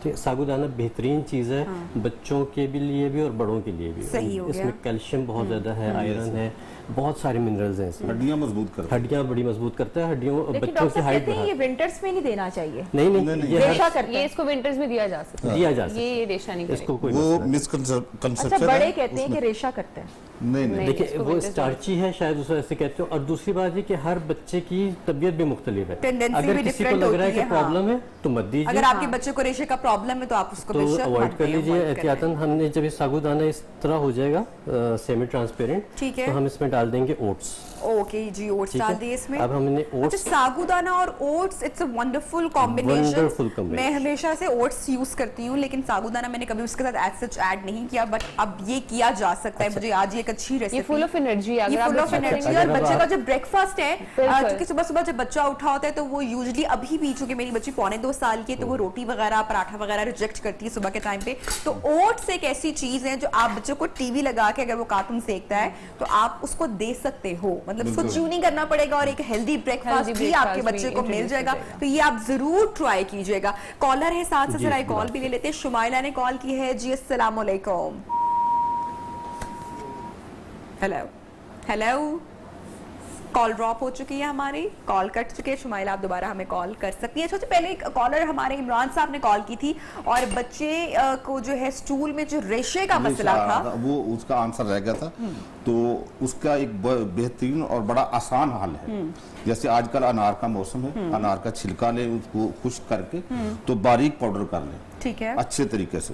E: ठीक है। साबूदाना बेहतरीन चीज़ है, बच्चों के भी लिए भी और बड़ों के लिए भी।
A: सही हो
E: इसमें
A: गया।
E: कैल्शियम बहुत ज़्यादा है, आयरन है, बहुत सारे मिनरल्स हैं इसमें।
D: हड्डियां मजबूत करता है।
E: हड्डियां बड़ी मजबूत करता है, हड्डियों
C: लेकिन
E: बच्चों
C: डॉक्टर
E: की
C: साहब
E: हाइट
C: कहते हैं
E: बढ़ा।
C: ये विंटर्स में नहीं देना चाहिए,
E: नहीं, ये
C: रेशा करता
B: ये
C: है।
B: इसको विंटर्स में दिया जा सकता है,
E: दिया जा सकता
B: ये रेशा नहीं
E: है, इसको
B: करेगा।
E: कोई
D: वो
E: मसला नहीं।
D: मिसकंसेप्शन
C: अच्छा, बड़े कहते हैं कि रेशा करता है।
D: नहीं नहीं,
E: देखिए
B: इसको
E: वो
B: winters
E: स्टार्ची है शायद उस वजह से कहते हो, और दूसरी बात है कि हर बच्चे की तबीयत भी मुख्तलिफ है।
A: Tendency
E: अगर
A: भी
E: किसी को
A: different
E: लग रहा है
A: होती
E: कि
A: है, हाँ।
E: प्रॉब्लम है तो मत दीजिए,
A: अगर आपके बच्चे को रेशे का प्रॉब्लम है तो आप उसको
E: तो
A: बेशक
E: अवॉइड
A: मत
E: कर
A: दें,
E: लीजिए
A: avoid
E: एहतियातन। हमने जब ये साबूदाना इस तरह हो जाएगा सेमी ट्रांसपेरेंट,
A: ठीक है।
E: तो हम इसमें डाल देंगे ओट्स।
A: ओके जी, ओट्स
E: ठीक
A: डाल
E: है।
A: दिए इसमें।
E: अब हमने
A: अच्छा,
E: ओट्स,
A: साबूदाना और oats, it's a wonderful combination.
E: Wonderful combination।
A: मैं हमेशा से ओट्स यूज करती हूँ, लेकिन साबूदाना मैंने कभी उसके साथ एज सच ऐड नहीं किया, बट अब ये किया जा सकता है। मुझे आज ये एक अच्छी
B: ये
A: रेसिपी,
B: फुल ऑफ एनर्जी है,
A: ये
B: अगर
A: फुल
B: आप
A: ऑफ
B: अच्छा
A: एनर्जी,
B: करेंगे।
A: और
E: अगर
A: बच्चे का
E: आप-
A: जो ब्रेकफास्ट है,
B: बिल्कुल।
A: क्योंकि सुबह सुबह जब बच्चा उठा होता है तो वो यूजुअली अभी भी, चूंकि मेरी बच्ची 1.25 साल की है, तो वो रोटी वगैरह पराठा वगैरह रिजेक्ट करती है सुबह के टाइम पे। तो ओट्स एक ऐसी चीज है जो आप बच्चों को टीवी लगा के, अगर वो कार्टून देखता है तो आप उसको दे सकते हो, मतलब उसको च्यू नहीं करना पड़ेगा, और एक हेल्दी ब्रेकफास्ट भी
B: breakfast
A: आपके बच्चे
B: भी
A: को मिल
B: introduce
A: जाएगा।
B: हो जाएगा।
A: तो ये आप जरूर ट्राई कीजिएगा। कॉलर है साथ से,
E: जी,
A: जरा कॉल
E: बिल्कुल।
A: भी ले लेते हैं। शुमाइला ने कॉल की है जी, अस्सलाम वालेकुम। हेलो हेलो, कॉल ड्रॉप हो चुकी है, हमारी कॉल कट चुकी है। शुमाइला, आप दोबारा हमें कॉल कर सकती हैं। सबसे पहले एक कॉलर हमारे इमरान साहब ने कॉल की थी, और बच्चे को जो है स्टूल में जो रेशे का मसला था,
D: वो उसका आंसर रह गया था। तो उसका एक बेहतरीन और बड़ा आसान हल है। जैसे आजकल अनार का मौसम है, अनार का छिलका लें, उसको खुश्क करके तो बारीक पाउडर कर लें,
A: ठीक है,
D: अच्छे तरीके से।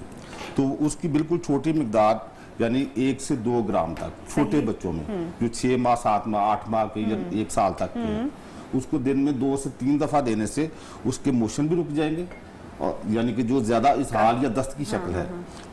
D: तो उसकी बिल्कुल छोटी मिकदार, यानी 1 से 2 ग्राम तक छोटे बच्चों में, जो 6 माह 7 माह 8 माह के या 1 साल तक के हैं, उसको दिन में 2 से 3 दफा देने से उसके मोशन भी रुक जाएंगे, और यानी कि जो ज्यादा इसहाल या दस्त की शक्ल है,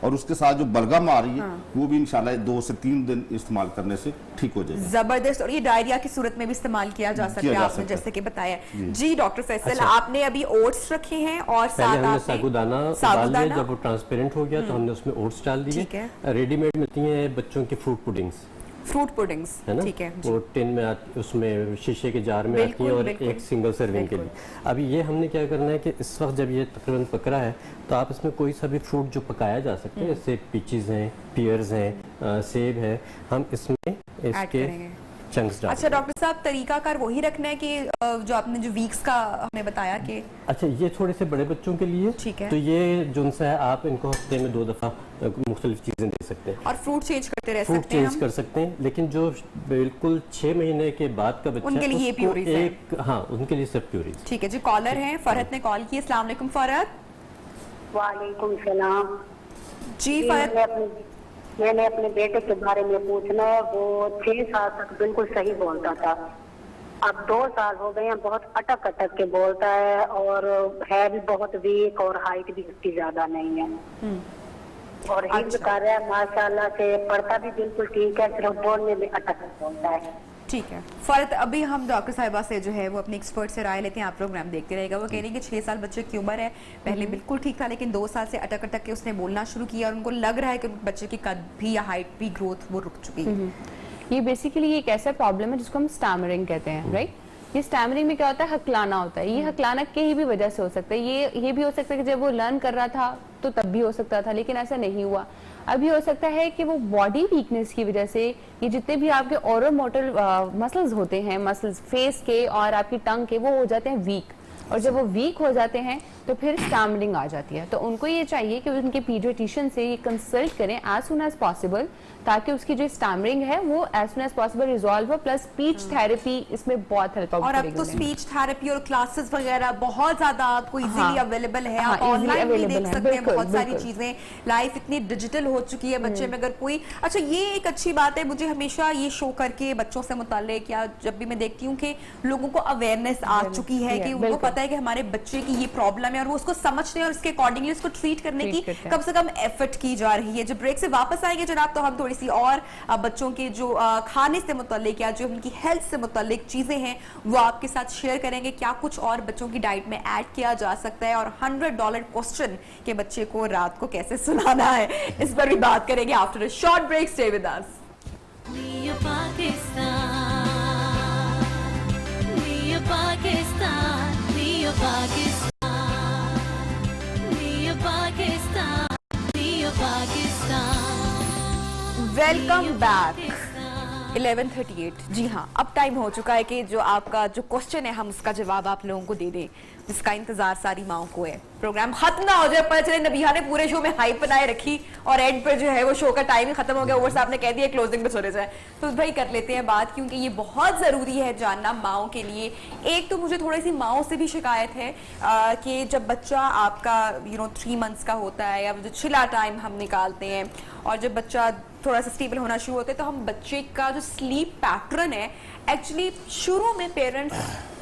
D: और उसके साथ जो बलगम आ रही है वो भी इंशाल्लाह 2 से 3 दिन इस्तेमाल करने से ठीक हो जाएगी।
A: जबरदस्त। और ये डायरिया की सूरत में भी इस्तेमाल किया जा सकता है, आपने जैसे कि बताया। जी डॉक्टर फैसल,
E: अच्छा।
A: आपने अभी ओट्स रखे हैं और
E: पहले
A: साथ
E: हमने
A: आपने
E: साबूदाना डाल दिया, जब वो ट्रांसपेरेंट हो गया तो हमने उसमें ओट्स डाल दिए।
A: ठीक है।
E: रेडीमेड मिलती हैं बच्चों की फ्रूट पुडिंग्स,
A: फ्रूट पुडिंग्स,
E: है ना,
A: ठीक है जी।
E: वो टिन में उसमें शीशे के जार में आती
A: बिल्कुल,
E: है, और
A: बिल्कुल।
E: एक सिंगल सर्विंग के लिए। अभी ये हमने क्या करना है कि इस वक्त जब ये तकरीबन पक रहा है तो आप इसमें कोई सा भी फ्रूट जो पकाया जा सकते हैं, जैसे पीचीज हैं, पियर्स हैं, सेब है, हम इसमें इसके
A: करेंगे।
E: चंक्स डाल।
A: अच्छा डॉक्टर साहब, तरीकाकार वही रखना है कि जो आपने जो वीक्स का हमें बताया कि,
E: अच्छा, ये थोड़े से बड़े बच्चों के लिए,
A: ठीक है।
E: तो ये जो सा है आप इनको हफ्ते में 2 दफा मुख्तलिफ चीज़ें दे सकते हैं।
A: और फ्रूट चेंज करते रह
E: फ्रूट
A: सकते हैं
E: चेंज
A: हम।
E: कर सकते हैं, लेकिन जो बिल्कुल 6 महीने के बाद का बच्चा
A: उनके लिए ये
E: उसको
A: प्यूरीज है।
E: एक, हाँ, उनके लिए सब प्यूरीज।
A: ठीक है जी। कॉलर हैं, फरहत ने कॉल की। अस्सलाम वालेकुम फरहत।
F: वालेकुम सलाम।
A: जी
F: जी,
A: फरत,
F: मैंने अपने बेटे के बारे में पूछना है। वो 6 साल तक बिल्कुल सही बोलता था। अब 2 साल हो गए हैं, बहुत अटक अटक के बोलता है और है भी बहुत वीक और हाइट भी उसकी ज्यादा नहीं है। और हिंद कर रहा है माशाल्लाह से, पढ़ता भी बिल्कुल ठीक है, सिर्फ बोलने में अटक के बोलता है।
A: ठीक है फरत, अभी हम डॉक्टर साहिबा से जो है वो अपने एक्सपर्ट से राय लेते हैं। आप प्रोग्राम देखते रहेगा। वो कह रही है कि 6 साल बच्चे की उम्र है, पहले बिल्कुल ठीक था लेकिन 2 साल से अटक अटक के उसने बोलना शुरू किया और उनको लग रहा है कि बच्चे की कद भी या हाइट भी ग्रोथ वो रुक चुकी है।
B: ये बेसिकली एक ऐसा प्रॉब्लम है जिसको हम स्टैमरिंग कहते हैं, राइट। ये स्टैमरिंग में क्या होता है, हकलाना होता है। ये हकलाना कहीं भी वजह से हो सकता है। ये भी हो सकता है कि जब वो लर्न कर रहा था तो तब भी हो सकता था, लेकिन ऐसा नहीं हुआ। अभी हो सकता है कि वो बॉडी वीकनेस की वजह से ये जितने भी आपके ओरो मोटर मसल्स होते हैं, मसल्स फेस के और आपकी टंग के, वो हो जाते हैं वीक। और जब वो वीक हो जाते हैं तो फिर स्टैमरिंग आ जाती है। तो उनको ये चाहिए कि उनके पीडियाट्रिशियन से ये कंसल्ट करें एज सुन एज पॉसिबल, ताकि उसकी जो स्टैमरिंग है वो as soon as possible resolve हो। प्लस स्पीच थेरेपी इसमें बहुत हेल्प
A: और अब तो स्पीच थेरेपी और क्लासेस वगैरह बहुत ज्यादा आपको इजीली अवेलेबल है। आप ऑनलाइन भी देख सकते हैं बहुत सारी चीजें। लाइफ इतनी डिजिटल हो चुकी है, बच्चे में अगर कोई, अच्छा ये एक अच्छी बात है, मुझे हमेशा ये शो करके बच्चों से मुताल्लिक या जब भी मैं देखती हूँ कि लोगों को अवेयरनेस आ चुकी है कि उनको पता है कि हमारे बच्चे की ये प्रॉब्लम है और वो उसको समझते हैं और उसके अकॉर्डिंगली उसको ट्रीट करने की कम से कम एफर्ट की जा रही है। जब ब्रेक से वापस आएंगे जनाब तो हम थोड़ी सी और बच्चों के जो खाने से मुताल्लिक या जो उनकी हेल्थ से मुताल्लिक चीजें हैं वो आपके साथ शेयर करेंगे, क्या कुछ और बच्चों की डाइट में ऐड किया जा सकता है और $100 क्वेश्चन के बच्चे को रात को कैसे सुनाना है, इस पर भी बात करेंगे after a short break. Stay with us. Welcome back. 11:38। जी हाँ, अब टाइम हो चुका है कि जो आपका जो क्वेश्चन है हम उसका जवाब आप लोगों को दे दें, जिसका इंतजार सारी माओ को है। प्रोग्राम खत्म ना हो जाए, पता चले नबिहा ने पूरे शो में हाइप बनाए रखी और एंड पर जो है वो शो का टाइम ही खत्म हो गया, ऊपर साहब ने कह दिया क्लोजिंग पे चले जाए। तो भाई कर लेते हैं बात, क्योंकि ये बहुत जरूरी है जानना माओ के लिए। एक तो मुझे थोड़ी सी माओ से भी शिकायत है कि जब बच्चा आपका 3 मंथ्स का होता है या जो छिला टाइम हम निकालते हैं और जब बच्चा थोड़ा सा स्टेबल होना शुरू होता है तो हम बच्चे का जो स्लीप पैटर्न है एक्चुअली शुरू में पेरेंट्स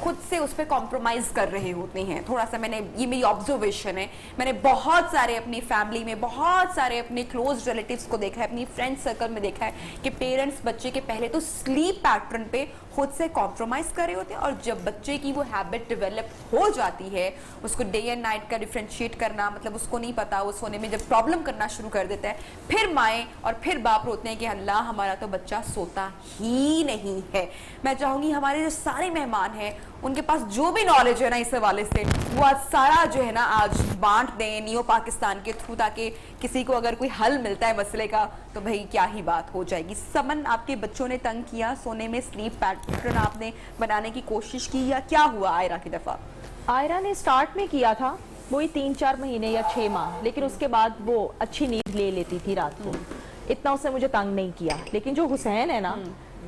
A: खुद से उस पर कॉम्प्रोमाइज कर रहे होते हैं थोड़ा सा। ये मेरी ऑब्जर्वेशन है, मैंने बहुत सारे अपनी फैमिली में, बहुत सारे अपने क्लोज रिलेटिव्स को देखा है, अपनी फ्रेंड सर्कल में देखा है कि पेरेंट्स बच्चे के पहले तो स्लीप पैटर्न पे खुद से कॉम्प्रोमाइज कर रहे होते हैं और जब बच्चे की वो हैबिट डेवलप हो जाती है, उसको डे एंड नाइट का डिफ्रेंशिएट करना, मतलब उसको नहीं पता, वो सोने में जब प्रॉब्लम करना शुरू कर देता है, फिर माएँ और फिर बाप रोते हैं कि अल्लाह हमारा तो बच्चा सोता ही नहीं है। मैं चाहूंगी हमारे जो सारे मेहमान हैं उनके पास जो भी नॉलेज है ना इस हवाले से वो आज सारा जो है ना आज बांट दें नियो पाकिस्तान के थ्रू, ताकि किसी को अगर कोई हल मिलता है मसले का तो भाई क्या ही बात हो जाएगी। समन, आपके बच्चों ने तंग किया सोने में, स्लीप पैटर्न आपने बनाने की कोशिश की या क्या हुआ आयरा की दफा?
C: आयरा ने स्टार्ट में किया था वही 3-4 महीने या 6 माह, लेकिन उसके बाद वो अच्छी नींद ले लेती थी रात को, इतना उसने मुझे तंग नहीं किया। लेकिन जो हुसैन है ना,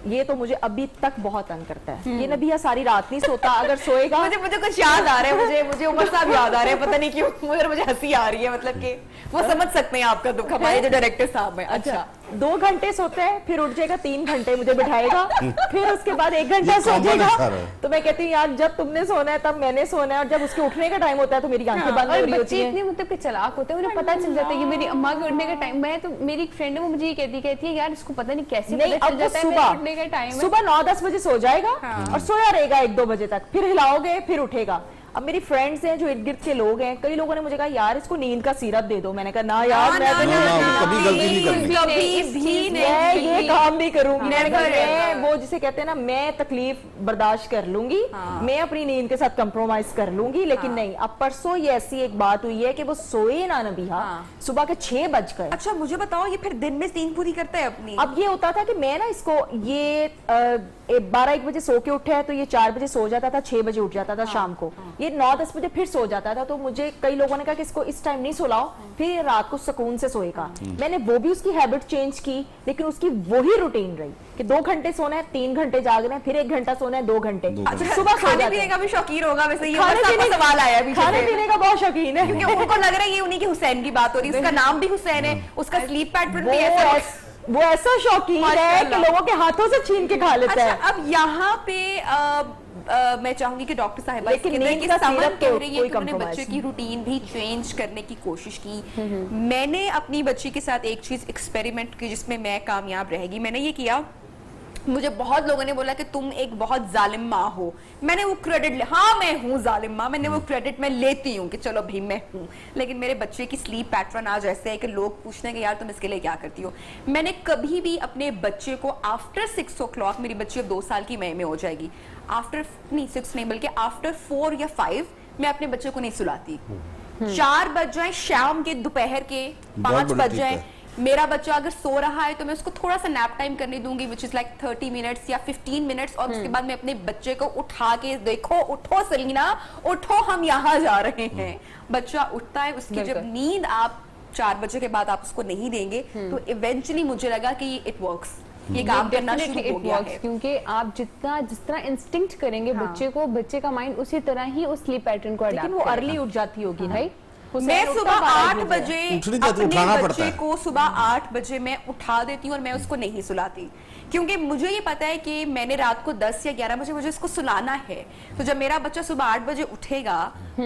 C: ये तो मुझे अभी तक बहुत तंग करता है। ये नबिया सारी रात नहीं सोता, अगर सोएगा
A: मुझे कुछ याद आ रहा है, मुझे उमर साहब याद आ रहे हैं, पता नहीं क्यों मुझे हंसी आ रही है, मतलब कि वो समझ सकते हैं आपका दुख, हमारे जो डायरेक्टर साहब है। अच्छा 2
C: घंटे सोते हैं, फिर उठ जाएगा, 3 घंटे मुझे बिठाएगा, फिर उसके बाद 1 घंटा सो जाएगा। तो मैं कहती हूँ यार जब तुमने सोना है तब मैंने सोना है, और जब उसके उठने का टाइम होता है तो मेरी आंखें बंद हो रही होती हैं।
B: इतने मतलब चलाक होते हैं, मुझे पता चल जाता है कि मेरी अम्मा के उठने का टाइम है, तो मेरी एक फ्रेंड है वो मुझे ये कहती है यार इसको पता नहीं कैसे पता चल जाता है मेरे उठने का टाइम है।
C: सुबह 9-10 बजे सो जाएगा और सोया रहेगा 1-2 बजे तक, फिर हिलाओगे फिर उठेगा। अब मेरी फ्रेंड्स हैं जो इर्द गिर्द के लोग हैं, कई लोगों ने मुझे कहा यार इसको नींद का सिरप दे दो। मैंने कहा ना यार मैं
D: कभी गलती नहीं करनी,
C: मैं ये काम भी करूंगी। मैं वो जिसे कहते हैं ना, मैं तकलीफ बर्दाश्त कर लूंगी, मैं अपनी नींद के साथ कंप्रोमाइज कर लूंगी, लेकिन नहीं। अब परसों ये ऐसी एक बात हुई है कि वो सोए ना नबिहा, सुबह के 6 बज गए।
A: अच्छा मुझे बताओ, ये फिर दिन में नींद पूरी करता है अपनी?
C: अब ये होता था कि मैं ना इसको ये 12-1 बजे सो के उठे है तो ये 4 बजे सो जाता था, 6 बजे उठ जाता था शाम को। ये फिर 9-10 बजे फिर सो जाता था। तो मुझे कई लोगों ने कहा कि इसको इस टाइम नहीं सुलाओ, फिर ये रात को सुकून से सोएगा। मैंने वो भी उसकी हैबिट चेंज की, लेकिन उसकी वही रूटीन रही कि 2 घंटे सोना है, 3 घंटे जागना है, फिर 1 घंटा सोना है, 2 घंटे।
A: अच्छा,
C: सुबह
A: खाने पीने का भी शौकीन होगा वैसे, ये
C: खाने
A: बस आपका
C: पीने
A: सवाल आया पीछे
C: खाने
A: से।
C: पीने का बहुत शौकीन है,
A: क्योंकि उनको लग रहा है ये उन्हीं की हुसैन की बात हो रही है, उसका नाम भी हुसैन है, उसका स्लीप पैटर्न भी ऐसा है।
C: वो ऐसा शौकीन है कि
A: माशाल्लाह।
C: लोगों के हाथों से छीन के खा लेता है।
A: अच्छा, अब यहाँ पे मैं चाहूंगी कि डॉक्टर साहिबा
C: लेकिन
A: इसके अंदर
C: नींद
A: कि
C: का
A: समन
C: सिरप
A: कह
C: तो
A: रही है
C: कोई
A: कि उन्होंने
C: compromise
A: बच्चे की रूटीन भी चेंज करने की कोशिश की। मैंने अपनी बच्ची के साथ एक चीज एक्सपेरिमेंट की जिसमें मैं कामयाब रहेगी। मैंने ये किया, मुझे बहुत लोगों ने बोला कि तुम एक बहुत जालिम माँ हो। मैंने वो क्रेडिट, हाँ मैं हूँ जालिम माँ, मैंने वो क्रेडिट मैं लेती हूँ कि चलो भाई मैं हूँ। लेकिन मेरे बच्चे की स्लीप पैटर्न आज ऐसे है कि लोग पूछते हैं कि यार तुम इसके लिए क्या करती हो। मैंने कभी भी अपने बच्चे को आफ्टर 6 o'clock, मेरी बच्ची अब 2 साल की मई में हो जाएगी, आफ्टर नहीं 6 नहीं बल्कि आफ्टर 4 या 5 मैं अपने बच्चे को नहीं सुलाती। 4 बज जाए शाम के, दोपहर के 5 बज जाए, मेरा बच्चा अगर सो रहा है तो मैं उसको थोड़ा सा नैप टाइम करने दूंगी, विच इज लाइक 30 मिनट्स या 15 मिनट्स, और उसके बाद मैं अपने बच्चे को उठा के, देखो उठो सलीना उठो हम यहाँ जा रहे हैं। बच्चा उठता है, उसकी जब नींद आप 4 बजे के बाद आप उसको नहीं देंगे तो इवेंचुअली मुझे लगा कि इट वर्क्स, ये काम करना शुरू हो गया है।
B: क्योंकि आप जिस तरह इंस्टिंक्ट करेंगे बच्चे को, बच्चे का माइंड उसी तरह ही उस स्लीप पैटर्न को अडॉप्ट
C: लेकिन वो अर्ली उठ जाती होगी ना।
A: मैं सुबह 8 बजे अपने
D: उठाना पड़ता
A: बच्चे
D: है।
A: को सुबह 8 बजे मैं उठा देती हूँ और मैं उसको नहीं सुलाती, क्योंकि मुझे ये पता है कि मैंने रात को 10 या 11 बजे मुझे इसको सुलाना है। तो जब मेरा बच्चा सुबह 8 बजे उठेगा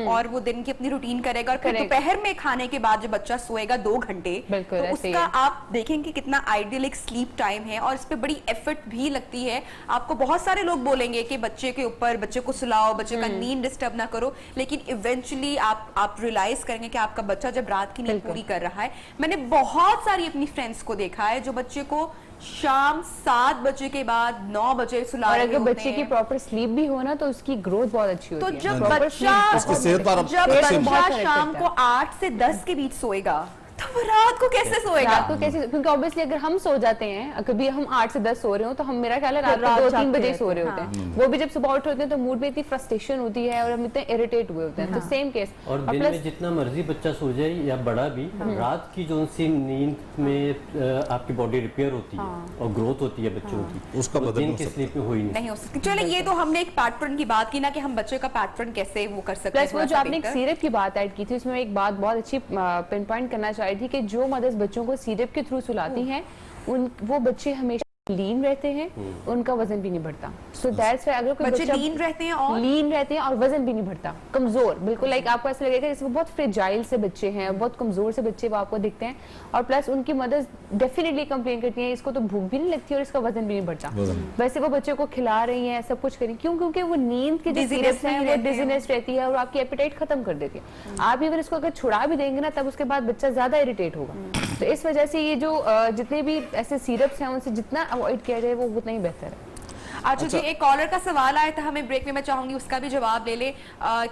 A: और वो दिन की अपनी रूटीन करेगा और फिर दोपहर में खाने के बाद जब बच्चा सोएगा 2 घंटे, तो उसका आप देखेंगे कितना आइडियल एक स्लीप टाइम है। और इस पे बड़ी एफर्ट भी लगती है। आपको बहुत सारे लोग बोलेंगे कि बच्चे के ऊपर, बच्चे को सुलाओ, बच्चे का नींद डिस्टर्ब ना करो, लेकिन इवेंचुअली आप रियलाइज करेंगे कि आपका बच्चा जब रात की नींद पूरी कर रहा है। मैंने बहुत सारी अपनी फ्रेंड्स को देखा है जो बच्चे को शाम 7 बजे के बाद 9 बजे सुला रहे होते हैं।
B: अगर बच्चे की प्रॉपर स्लीप भी हो ना तो उसकी ग्रोथ बहुत अच्छी होती है।
A: तो जब बच्चा शाम को 8 से 10 के बीच सोएगा तो वो रात को कैसे सोएगा?
B: रात को कैसे? क्योंकि ऑब्वियसली अगर हम सो जाते हैं, कभी हम 8 से 10 सो रहे हो तो हम, मेरा ख्याल है रात को 2-3 बजे सो रहे होते हैं। वो भी जब सुबह उठ होते हैं तो मूड में इतनी फ्रस्ट्रेशन होती है और हम इतने इरिटेट हुए होते हैं। तो सेम केस।
E: और दिन में जितना मर्जी बच्चा सो जाए या बड़ा भी, रात की जो सी नींद में आपकी बॉडी रिपेयर होती है और ग्रोथ होती है बच्चों की,
D: उसका
E: दिन की स्लीप में
A: नहीं हो सकती। चलो ये तो हमने एक पैटर्न की बात की ना कि हम बच्चे का पैटर्न कैसे वो कर सकते हैं।
B: प्लस वो जो आपने एक सिरप की बात ऐड की थी, उसमें एक बात बहुत अच्छी पिन पॉइंट करना चाह रही थी कि जो मदर्स बच्चों को सिरप के थ्रू सुलाती हैं, वो बच्चे हमेशा लीन रहते हैं, उनका वजन भी नहीं बढ़ता। सो दैट्स व्हाई अगर कोई
A: बच्चे
B: बच्चा
A: लीन रहते हैं और
B: वजन भी नहीं बढ़ता, कमजोर बिल्कुल, लाइक आपको ऐसा लगेगा जैसे वो बहुत फ्रेजाइल से बच्चे हैं, बहुत कमजोर से बच्चे वो आपको दिखते हैं। और प्लस उनकी मदर्स डेफिनेटली कंप्लेन करती हैं इसको तो भूख भी नहीं लगती और इसका वजन भी नहीं बढ़ता। वैसे वो बच्चे को खिला रही हैं, सब कुछ करें, क्यों? क्योंकि वो नींद के जो सिरप्स हैं वो डिजीनेस रहती है और आपकी एपेटाइट खत्म कर देती है। आप इवन इसको अगर छुड़ा भी देंगे ना तब उसके बाद बच्चा ज्यादा इरिटेट होगा। तो इस वजह से ये जो जितने भी ऐसे सिरप्स हैं उनसे जितना अवॉइड किया जाए वो उतना ही बेहतर है।
A: अच्छा जी, एक कॉलर का सवाल आया था हमें ब्रेक में, मैं चाहूंगी उसका भी जवाब ले ले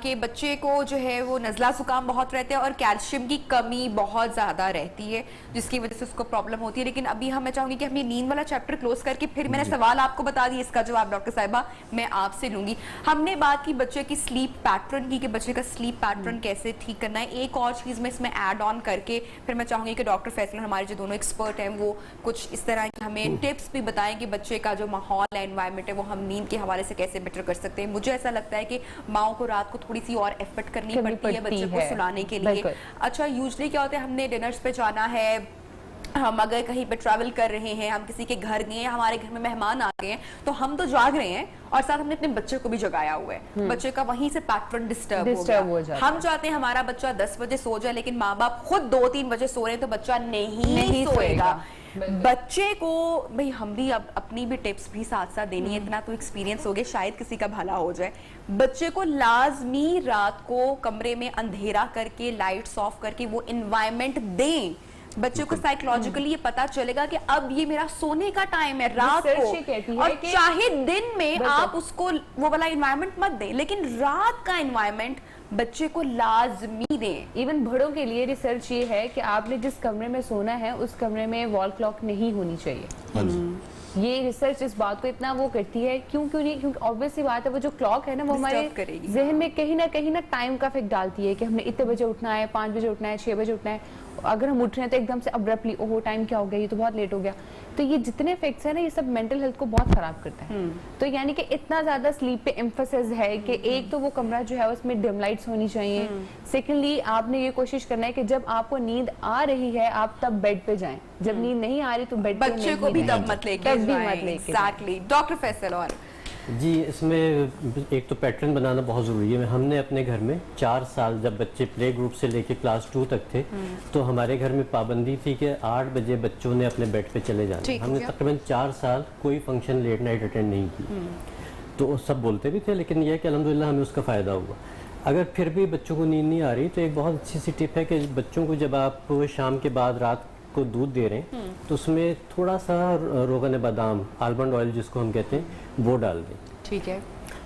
A: कि बच्चे को जो है वो नज़ला जुकाम बहुत रहते हैं और कैल्शियम की कमी बहुत ज़्यादा रहती है जिसकी वजह से उसको प्रॉब्लम होती है। लेकिन अभी हम, मैं चाहूंगी कि हम ये नींद वाला चैप्टर क्लोज करके फिर मैंने सवाल आपको बता दिया, इसका जवाब डॉक्टर साहिबा मैं आपसे लूंगी। हमने बात की बच्चे की स्लीप पैटर्न की कि बच्चे का स्लीप पैटर्न कैसे ठीक करना है। एक और चीज़ मैं इसमें ऐड ऑन करके फिर मैं चाहूंगी कि डॉक्टर फैसल हमारे जो दोनों एक्सपर्ट हैं वो कुछ इस तरह के हमें टिप्स भी बताएं कि बच्चे का जो माहौल है, एनवायरमेंट है, वो हम नींद के हवाले से कैसे बेटर कर सकते हैं। मुझे ऐसा लगता है कि माओ को रात को थोड़ी सी और एफर्ट करनी पड़ती है बच्चे को सुलाने के लिए। अच्छा, यूजुअली क्या होता है, हमने डिनर्स पे जाना है, हम अगर कहीं पे ट्रैवल कर रहे हैं, हम किसी के घर गए, हमारे घर में मेहमान आ गए हैं, तो हम तो जाग रहे हैं और साथ हमने अपने बच्चे को भी जगाया हुआ है। बच्चे का वहीं से पैटर्न डिस्टर्ब हो गया। हम चाहते हैं हमारा बच्चा 10 बजे सो जाए, लेकिन माँ बाप खुद 2-3 बजे सो रहे हैं तो बच्चा नहीं सोएगा। बच्चे को भाई हम भी अब अपनी भी टिप्स भी साथ साथ देनी है, इतना तो एक्सपीरियंस हो गया, शायद किसी का भला हो जाए। बच्चे को लाजमी रात को कमरे में अंधेरा करके, लाइट्स ऑफ करके वो एनवायरनमेंट दें। बच्चे को साइकोलॉजिकली ये पता चलेगा कि अब ये मेरा सोने का टाइम है रात को, और चाहे दिन में आप उसको वो वाला एनवायरनमेंट मत दें, लेकिन रात का एनवायरनमेंट बच्चे को लाजमी दें।
B: इवन बड़ों के लिए रिसर्च ये है कि आपने जिस कमरे में सोना है उस कमरे में वॉल क्लॉक नहीं होनी चाहिए। ये रिसर्च इस बात को इतना वो करती है, क्यों नहीं, क्योंकि ऑब्वियसली बात है वो जो क्लॉक है ना वो हमारे
A: Disturb करेगी।
B: जहन में कहीं ना टाइम का इफेक्ट डालती है कि हमने इतने बजे उठना है, 5 बजे उठना है, 6 बजे उठना है। अगर हम उठ रहे हैं तो एकदम से अब्रप्टली ओहो टाइम क्या हो गया, ये तो बहुत लेट हो गया। तो ये जितने इफेक्ट्स है ना ये सब मेंटल हेल्थ को बहुत खराब करता है। तो यानी कि इतना ज्यादा स्लीप पे एम्फोसिस है कि एक तो वो कमरा जो है उसमें डिम लाइट्स होनी चाहिए। सेकेंडली आपने ये कोशिश करना है कि जब आपको नींद आ रही है आप तब बेड पे जाएं, जब नींद नहीं आ रही तो बेड पे
A: बच्चे को भी तब मत लेके
B: तब भी
A: जाएं।
B: मत लेके
A: एग्जैक्टली। डॉक्टर फैसल और
E: जी, इसमें एक तो पैटर्न बनाना बहुत ज़रूरी है। हमने अपने घर में 4 साल जब बच्चे प्ले ग्रुप से लेके क्लास 2 तक थे तो हमारे घर में पाबंदी थी कि 8 बजे बच्चों ने अपने बेड पे चले जाना।
A: ठीक
E: हमने
A: है।
E: तकरीबन 4 साल कोई फंक्शन लेट नाइट अटेंड नहीं की। तो सब बोलते भी थे, लेकिन यह कि अल्हम्दुलिल्लाह हमें उसका फ़ायदा हुआ। अगर फिर भी बच्चों को नींद नहीं आ रही तो एक बहुत अच्छी सी टिप है कि बच्चों को जब आप शाम के बाद रात को दूध दे रहे हैं तो उसमें थोड़ा सा रोगन बादाम, आलमंड ऑयल जिसको हम कहते हैं, वो डाल दें।
A: ठीक है।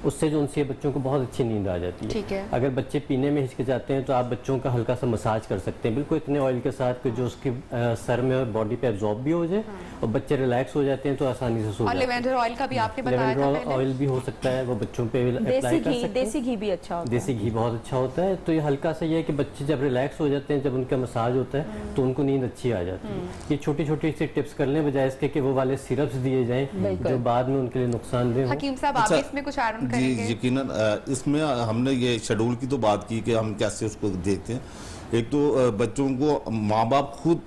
E: उससे जो उनसे बच्चों को बहुत अच्छी नींद आ जाती है।
A: ठीक है।
E: अगर बच्चे पीने में हिचकिचाते हैं तो आप बच्चों का हल्का सा मसाज कर सकते हैं, बिल्कुल इतने ऑयल के साथ कि जो उसके सर में और बॉडी पे एब्जॉर्ब भी हो जाए और बच्चे रिलैक्स हो जाते हैं तो आसानी से सो
A: और
E: जाते हैं।
A: लेवेंडर ऑयल का भी आपने बताया था
E: लेवेंडर
A: पहले।
E: ऑयल भी हो सकता है, वो बच्चों पे अप्लाई कर सकते हैं।
C: देसी घी भी अच्छा होता है।
E: देसी घी बहुत अच्छा होता है। तो ये हल्का सा ये है कि बच्चे जब रिलैक्स हो जाते हैं, जब उनका मसाज होता है तो उनको नींद अच्छी आ जाती है। ये छोटी छोटी सी टिप्स कर लें बजाय इसके कि वो वाले सिरप्स दिए जाएं जो बाद में उनके लिए नुकसानदेह हो।
A: हकीम साहब आप भी इसमें कुछ ऐड ऑन
D: जी
A: करेंगे?
D: यकीनन इसमें हमने ये शेड्यूल की तो बात की कि हम कैसे उसको देखते हैं। एक तो बच्चों को माँ बाप खुद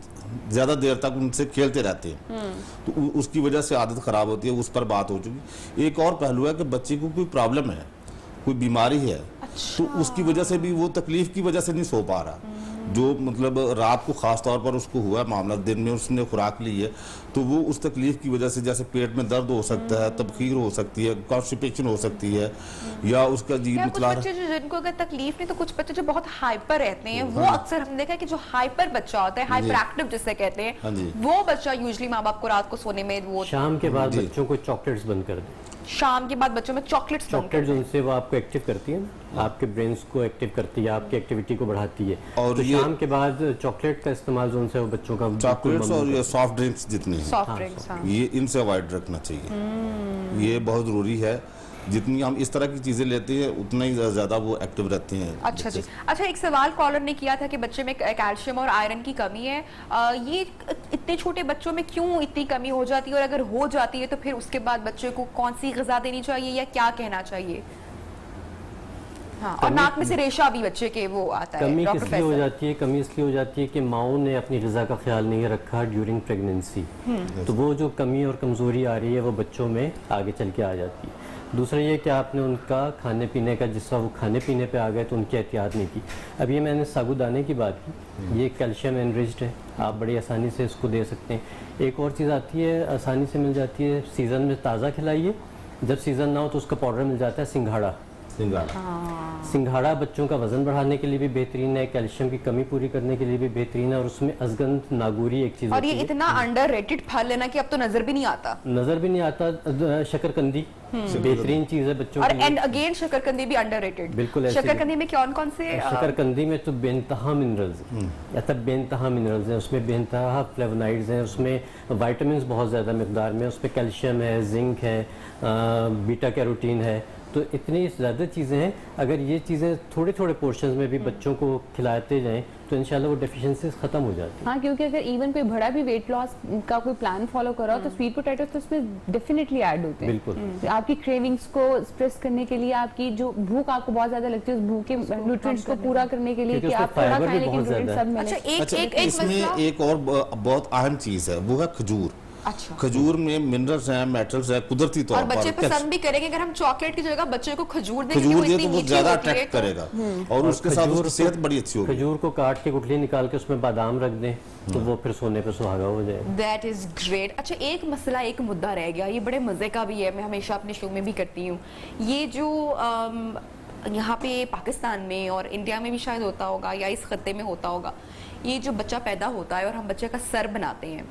D: ज़्यादा देर तक उनसे खेलते रहते हैं तो उसकी वजह से आदत ख़राब होती है, उस पर बात हो चुकी। एक और पहलू है कि बच्चे को कोई प्रॉब्लम है, कोई बीमारी है, तो उसकी वजह से भी वो तकलीफ की वजह से नहीं सो पा रहा। जो मतलब रात को खास तौर पर उसको हुआ मामला, दिन में उसने खुराक ली है तो वो उस तकलीफ की वजह से जैसे पेट में दर्द हो सकता है, तबखीर हो सकती है, कॉन्स्टिपेशन हो सकती है, या उसका जी
A: या कुछ
D: निकला
A: बच्चे जो जिनको अगर तकलीफ नहीं तो कुछ बच्चे जो बहुत हाइपर रहते हैं वो अक्सर हमने देखा है कि जो हाइपर बच्चा होता है, हाइपर एक्टिव जिसे कहते
D: हाँ
A: हैं,
D: जी।
A: वो बच्चा यूजुअली माँ बाप को रात को सोने में वो
E: शाम के बाद
D: जी।
E: बच्चों को चॉकलेट्स बंद कर दें।
A: शाम के बाद बच्चों में चॉकलेट्स
E: चॉकलेट उनसे वो आपको एक्टिव करती है ना, आपके ब्रेन्स को एक्टिव करती है, आपकी एक्टिविटी को बढ़ाती है।
D: और
E: तो
D: ये-
E: शाम के बाद चॉकलेट का इस्तेमाल जो उनसे वो बच्चों का
D: चॉकलेट्स और ये सॉफ्ट ड्रिंक्स जितने हैं
A: सॉफ्ट ड्रिंक्स। हाँ
D: ये इनसे अवॉइड रखना चाहिए। ये बहुत ज़रूरी है। जितनी हम इस तरह की चीज़ें लेते हैं उतना ही ज़्यादा वो एक्टिव रहते हैं।
A: अच्छा जी। अच्छा, एक सवाल कॉलर ने किया था कि बच्चे में कैल्शियम और आयरन की कमी है। ये इतने छोटे बच्चों में क्यों इतनी कमी हो जाती है, और अगर हो जाती है तो फिर उसके बाद बच्चे को कौन सी ग़िज़ा देनी चाहिए या क्या कहना चाहिए? हाँ, और नाक में से रेशा भी बच्चे के वो आता है।
E: कमी
A: डॉक्टर
E: किस लिए हो
A: फैसल।
E: जाती है? कमी इसलिए हो जाती है कि माओ ने अपनी ग़िज़ा का ख्याल नहीं रखा ड्यूरिंग प्रेगनेंसी। तो वो जो कमी और कमज़ोरी आ रही है वो बच्चों में आगे चल के आ जाती है। दूसरा ये कि आपने उनका खाने पीने का, जिस तरह वो खाने पीने पे आ गए तो उनकी एहतियात नहीं की। अब ये मैंने साबूदाने की बात की, ये कैल्शियम एनरिच्ड है, आप बड़ी आसानी से इसको दे सकते हैं। एक और चीज़ आती है, आसानी से मिल जाती है, सीज़न में ताज़ा खिलाइए, जब सीज़न ना हो तो उसका पाउडर मिल जाता है, सिंघाड़ा। सिंघाड़ा बच्चों का वजन बढ़ाने के लिए भी बेहतरीन है, कैल्शियम की कमी पूरी करने के लिए भी बेहतरीन है, और उसमें अजगंध नागूरी एक चीज़
A: और ये
E: होती है।
A: इतना अंडररेटेड फल है ना कि अब तो नजर भी नहीं आता।
E: नजर भी नहीं आता। शकरकंदी बेहतरीन चीज़ है बच्चों
A: और
E: के लिए।
A: एंड अगेन शकरकंदी भी अंडररेटेड।
E: बिल्कुल ऐसे ही।
A: शकरकंदी में कौन कौन से
E: शकरकंदी में तो बेनतहा मिनरल्स हैं, बेनतहा मिनरल्स हैं, उसमें बेनतहा फ्लेवोनाइड्स हैं, उसमें विटामिन्स बहुत ज़्यादा मकदार में, उसमें कैल्शियम है, जिंक है, बीटा कैरोटीन है। तो इतनी ज़्यादा चीज़ें हैं। अगर ये चीज़ें थोड़े थोड़े पोर्शंस में भी बच्चों को खिलाते जाएं तो इंशाल्लाह वो डेफिशिएंसीज ख़त्म हो जाती हैं।
B: हाँ, क्योंकि अगर इवन कोई बड़ा भी वेट लॉस का कोई प्लान फॉलो कर रहा हो तो स्वीट पोटैटोस तो उसमें डेफिनेटली ऐड होते हैं।
E: बिल्कुल।
B: आपकी क्रेविंग्स को एक्सप्रेस करने के लिए, आपकी जो भूख आपको बहुत ज्यादा लगती है उस भूख के न्यूट्रिएंट्स को पूरा करने के लिए
E: क्योंकि
B: कि
E: उसमें
B: आप थोड़ा
E: फाइबर भी
B: खाएं लेकिन
E: बहुत
B: न्यूट्रिएंट्स
E: ज़्यादा
B: सब मिले।
A: अच्छा, एक
D: अच्छा,
A: एक एक
D: इसमें
A: मसला।
D: एक और बहुत अहम चीज़ है, वो है खजूर।
A: अच्छा।
D: खजूर में मिनरल्स हैं, मेटल्स हैं, कुदरती तौर
A: और
D: पर।
A: बच्चे पसंद भी करेंगे अगर हम चॉकलेट की जगह बच्चे को खजूर देंगे,
D: खजूर
A: वो
D: दिए
A: इतनी
D: तो वो
A: मीठी
D: ज़्यादा
A: होती है
D: अट्रैक्ट
A: तो-
D: करेगा और उसके साथ उसकी सेहत बड़ी अच्छी होगी।
E: खजूर को काट के गुठली निकाल के उसमें बादाम रख दें तो वो फिर सोने पे सुहागा हो जाए।
A: That is great। अच्छा, एक मसला, एक मुद्दा रह गया, ये बड़े मज़े का भी है, मैं हमेशा अपने शो में भी करती हूँ। ये जो यहाँ पे पाकिस्तान में और इंडिया में भी शायद होता होगा या इस खत्ते में होता होगा, ये जो बच्चा पैदा होता है और हम बच्चे का सर बनाते हैं,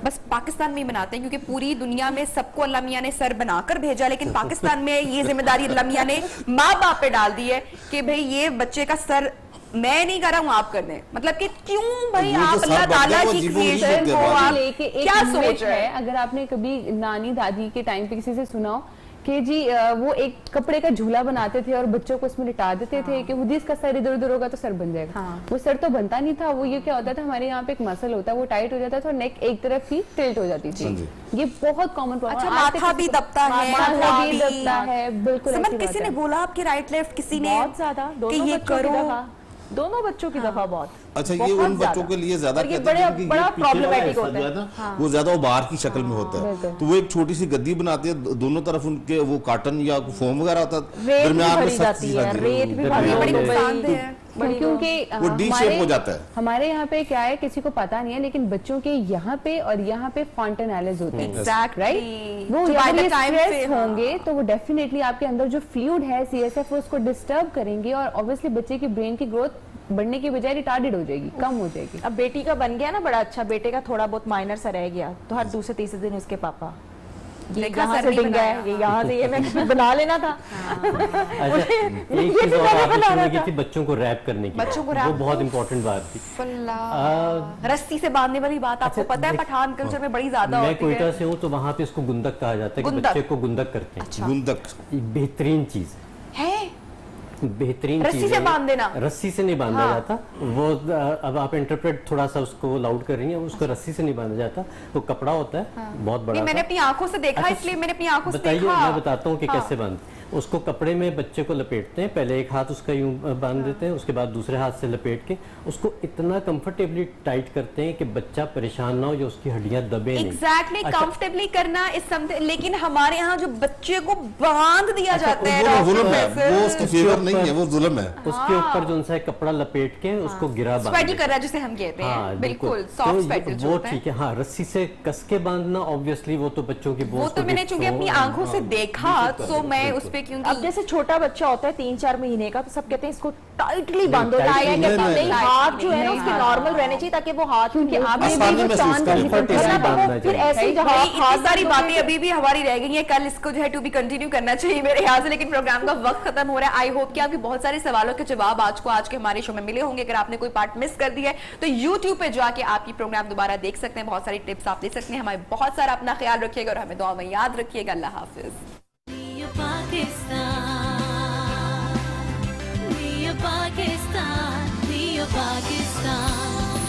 A: बस पाकिस्तान में ही बनाते हैं क्योंकि पूरी दुनिया में सबको अल्लाह मियां ने सर बनाकर भेजा, लेकिन पाकिस्तान में ये जिम्मेदारी अल्लाह मियां ने माँ बाप पे डाल दी है कि भाई ये बच्चे का सर मैं नहीं कर रहा हूँ, आप कर दें, मतलब कि क्यों भाई
D: वो जो
A: आप अल्लाह
D: सब
A: ताला
D: बंदे वो
A: की
D: जीवो ही
A: क्रिएशन
D: देते
A: को
D: हैं
A: आप
B: लेके एक
A: क्या
B: myth
A: सोच रहे
B: है,
A: हैं?
B: अगर आपने कभी नानी दादी के टाइम पे किसी से सुना हो कि जी वो एक कपड़े का झूला बनाते थे और बच्चों को इसमें लिटा देते थे कि खुद इसका सर इधर उधर होगा तो सर बन जाएगा। वो सर तो बनता नहीं था, वो ये क्या होता था, हमारे यहाँ पे एक मसल होता है वो टाइट हो जाता था और नेक एक तरफ ही टिल्ट हो जाती थी। ये बहुत कॉमन प्रॉब्लम।
A: अच्छा, माथा भी दबता है,
B: माथा भी दबता है, बिल्कुल ऐसी
A: समझ
B: बात
A: किसी
B: है।
A: ने बोला आपके राइट लेफ्ट किसी ने
C: बहुत ज्यादा,
A: कि
C: दोनों
A: ये
C: बच्चों की
A: करो?
C: दफा, दोनों बच्चों की दफा बहुत।
D: अच्छा, ये
C: बहुत
D: उन बच्चों
C: ज्यादा।
D: के लिए ज्यादा
C: और ये
D: कहते हैं
C: बड़े
D: कि
C: बड़ा
D: ये पीछे वाला
C: प्रॉब्लमेटिक
D: हिस्सा
C: होता
D: जो
C: है
D: ना, वो ज्यादा उभार की शक्ल में होता है, तो वो एक छोटी सी गद्दी बनाते हैं, दोनों तरफ उनके वो कॉटन या फोम वगैरह होता है,
C: रेत भी
D: दरमियान में
C: भरी
D: सख्त
C: जाती
D: सी
C: है,
D: रहती
C: रेत भी
D: दरमियान
C: भरी
A: ये बड़ी
D: में।
A: नुकसानदेह है।
B: क्योंकि
D: वो डी शेप हो जाता है।
B: हमारे यहाँ पे क्या है, किसी को पता नहीं है, लेकिन बच्चों के यहाँ पे और यहाँ पे फॉन्टेनाइल्स होते हैं,
A: Exactly.
B: राइट? वो
A: तो
B: जब
A: by the
B: ये
A: time
B: स्ट्रेस
A: पे,
B: होंगे तो वो डेफिनेटली आपके अंदर जो फ्लूइड है CSF उसको डिस्टर्ब करेंगे और ऑब्वियसली बच्चे की ब्रेन की ग्रोथ बढ़ने की बजाय रिटार्डेड हो जाएगी, कम हो जाएगी।
C: अब बेटी का बन गया ना बड़ा अच्छा, बेटे का थोड़ा बहुत माइनर सा रह गया तो हर दूसरे तीसरे दिन उसके पापा ये
A: देखा
C: यहाँ
A: सर
C: से
A: नहीं
C: डिंगा है, ये यहाँ से, ये मैं बना लेना था।
E: अच्छा, एक
C: ये
E: चीज
C: भी
E: और
C: मैंने
E: आपने
C: बनाना
E: शुरू की
C: था।
E: थी बच्चों को रैप करने की,
A: बच्चों को
E: वो
A: रैप-
E: बहुत इंपॉर्टेंट बात थी।
A: रस्सी से बांधने वाली बात आपको पता है पठान कल्चर में बड़ी ज्यादा
E: मैं
A: होती
E: कोयटा
A: है।
E: से हूँ तो वहाँ पे इसको गुंदक कहा जाता है कि
A: गुंदक।
E: बच्चे को गुंदक करते हैं।
D: गुंदक
E: एक बेहतरीन चीज
A: है
E: बेहतरीन
A: रस्सी
E: चीज
A: से
E: है।
A: बांध देना।
E: रस्सी से नहीं बांधा जाता वो, अब आप इंटरप्रेट थोड़ा सा उसको लाउड कर रही हैं, उसको रस्सी से नहीं बांधा जाता, वो कपड़ा होता है बहुत बड़ा
A: नहीं, मैंने
E: सा।
A: अपनी आंखों से देखा,
E: अच्छा,
A: इसलिए मैंने अपनी आंखों से
E: बताइए,
A: देखा।
E: मैं बताता हूँ कि कैसे बांधते। उसको कपड़े में बच्चे को लपेटते हैं, पहले एक हाथ उसका यूं बांध देते हैं, उसके बाद दूसरे हाथ से लपेट के उसको इतना कंफर्टेबली टाइट करते हैं कि बच्चा परेशान ना हो या उसकी हड्डियां दबे नहीं।
A: एग्जैक्टली,
E: अच्छा,
A: कंफर्टेबली करना इज समथिंग, लेकिन हमारे यहाँ जो बच्चे को बांध दिया जाता है,
D: वो जुल्म है,
A: डॉक्टर
D: वो उसकी फेवर नहीं है, वो जुल्म है।
E: उसके ऊपर जो सा कपड़ा लपेट के उसको गिरा बांध
A: स्वेटल
E: देते
A: कर रहा है जिसे हम कहते हैं।
E: हाँ,
A: बिल्कुल
E: तो
A: सॉफ्ट स्वेटल जो
E: वो
A: होता है।
E: ठीक है। हाँ, रस्सी से कस के बांधना ऑब्वियसली वो तो बच्चों की
A: वो तो मैंने चूंकि अपनी आंखों से देखा, तो मैं उस पे
C: अब
A: क्योंकि
C: जैसे छोटा बच्चा होता है 3-4 महीने का, तो सब कहते हैं इसको टाइटली बांधो,
E: टाइट
C: टाइट
D: नहीं,
C: कहते हैं,
D: नहीं,
C: नहीं,
A: टाइट
C: हाथ
A: नहीं,
C: जो है ना
A: नहीं,
C: उसके
A: हाँ,
C: नॉर्मल रहने चाहिए ताकि वो हाथ
B: क्योंकि आप
D: आसानी
B: भी वो
D: महसूस
B: चांद
D: करें,
B: करके
E: comfort
B: करना
E: ऐसे
B: तो
E: बांधना
C: फिर
E: चाहिए।
C: ऐसे ही
A: भाई,
C: हाथ
A: इतनी सारी
C: बांधोगे-
A: बातें अभी भी हमारी रह गई हैं, कल इसको जो है टू बी कंटिन्यू करना चाहिए मेरे ख्याल से, लेकिन प्रोग्राम का वक्त खत्म हो रहा है। आई होप कि आपके बहुत सारे सवालों के जवाब आज के हमारे शो में मिले होंगे। अगर आपने कोई पार्ट मिस कर दिया है तो यूट्यूब पे जाके आप ये प्रोग्राम दोबारा देख सकते हैं, बहुत सारी टिप्स आप ले सकते हैं। हमारे बहुत सारा अपना ख्याल रखिएगा और हमें दुआ में याद रखिएगा। अल्लाह हाफिज।
G: Pakistan, Pakistan.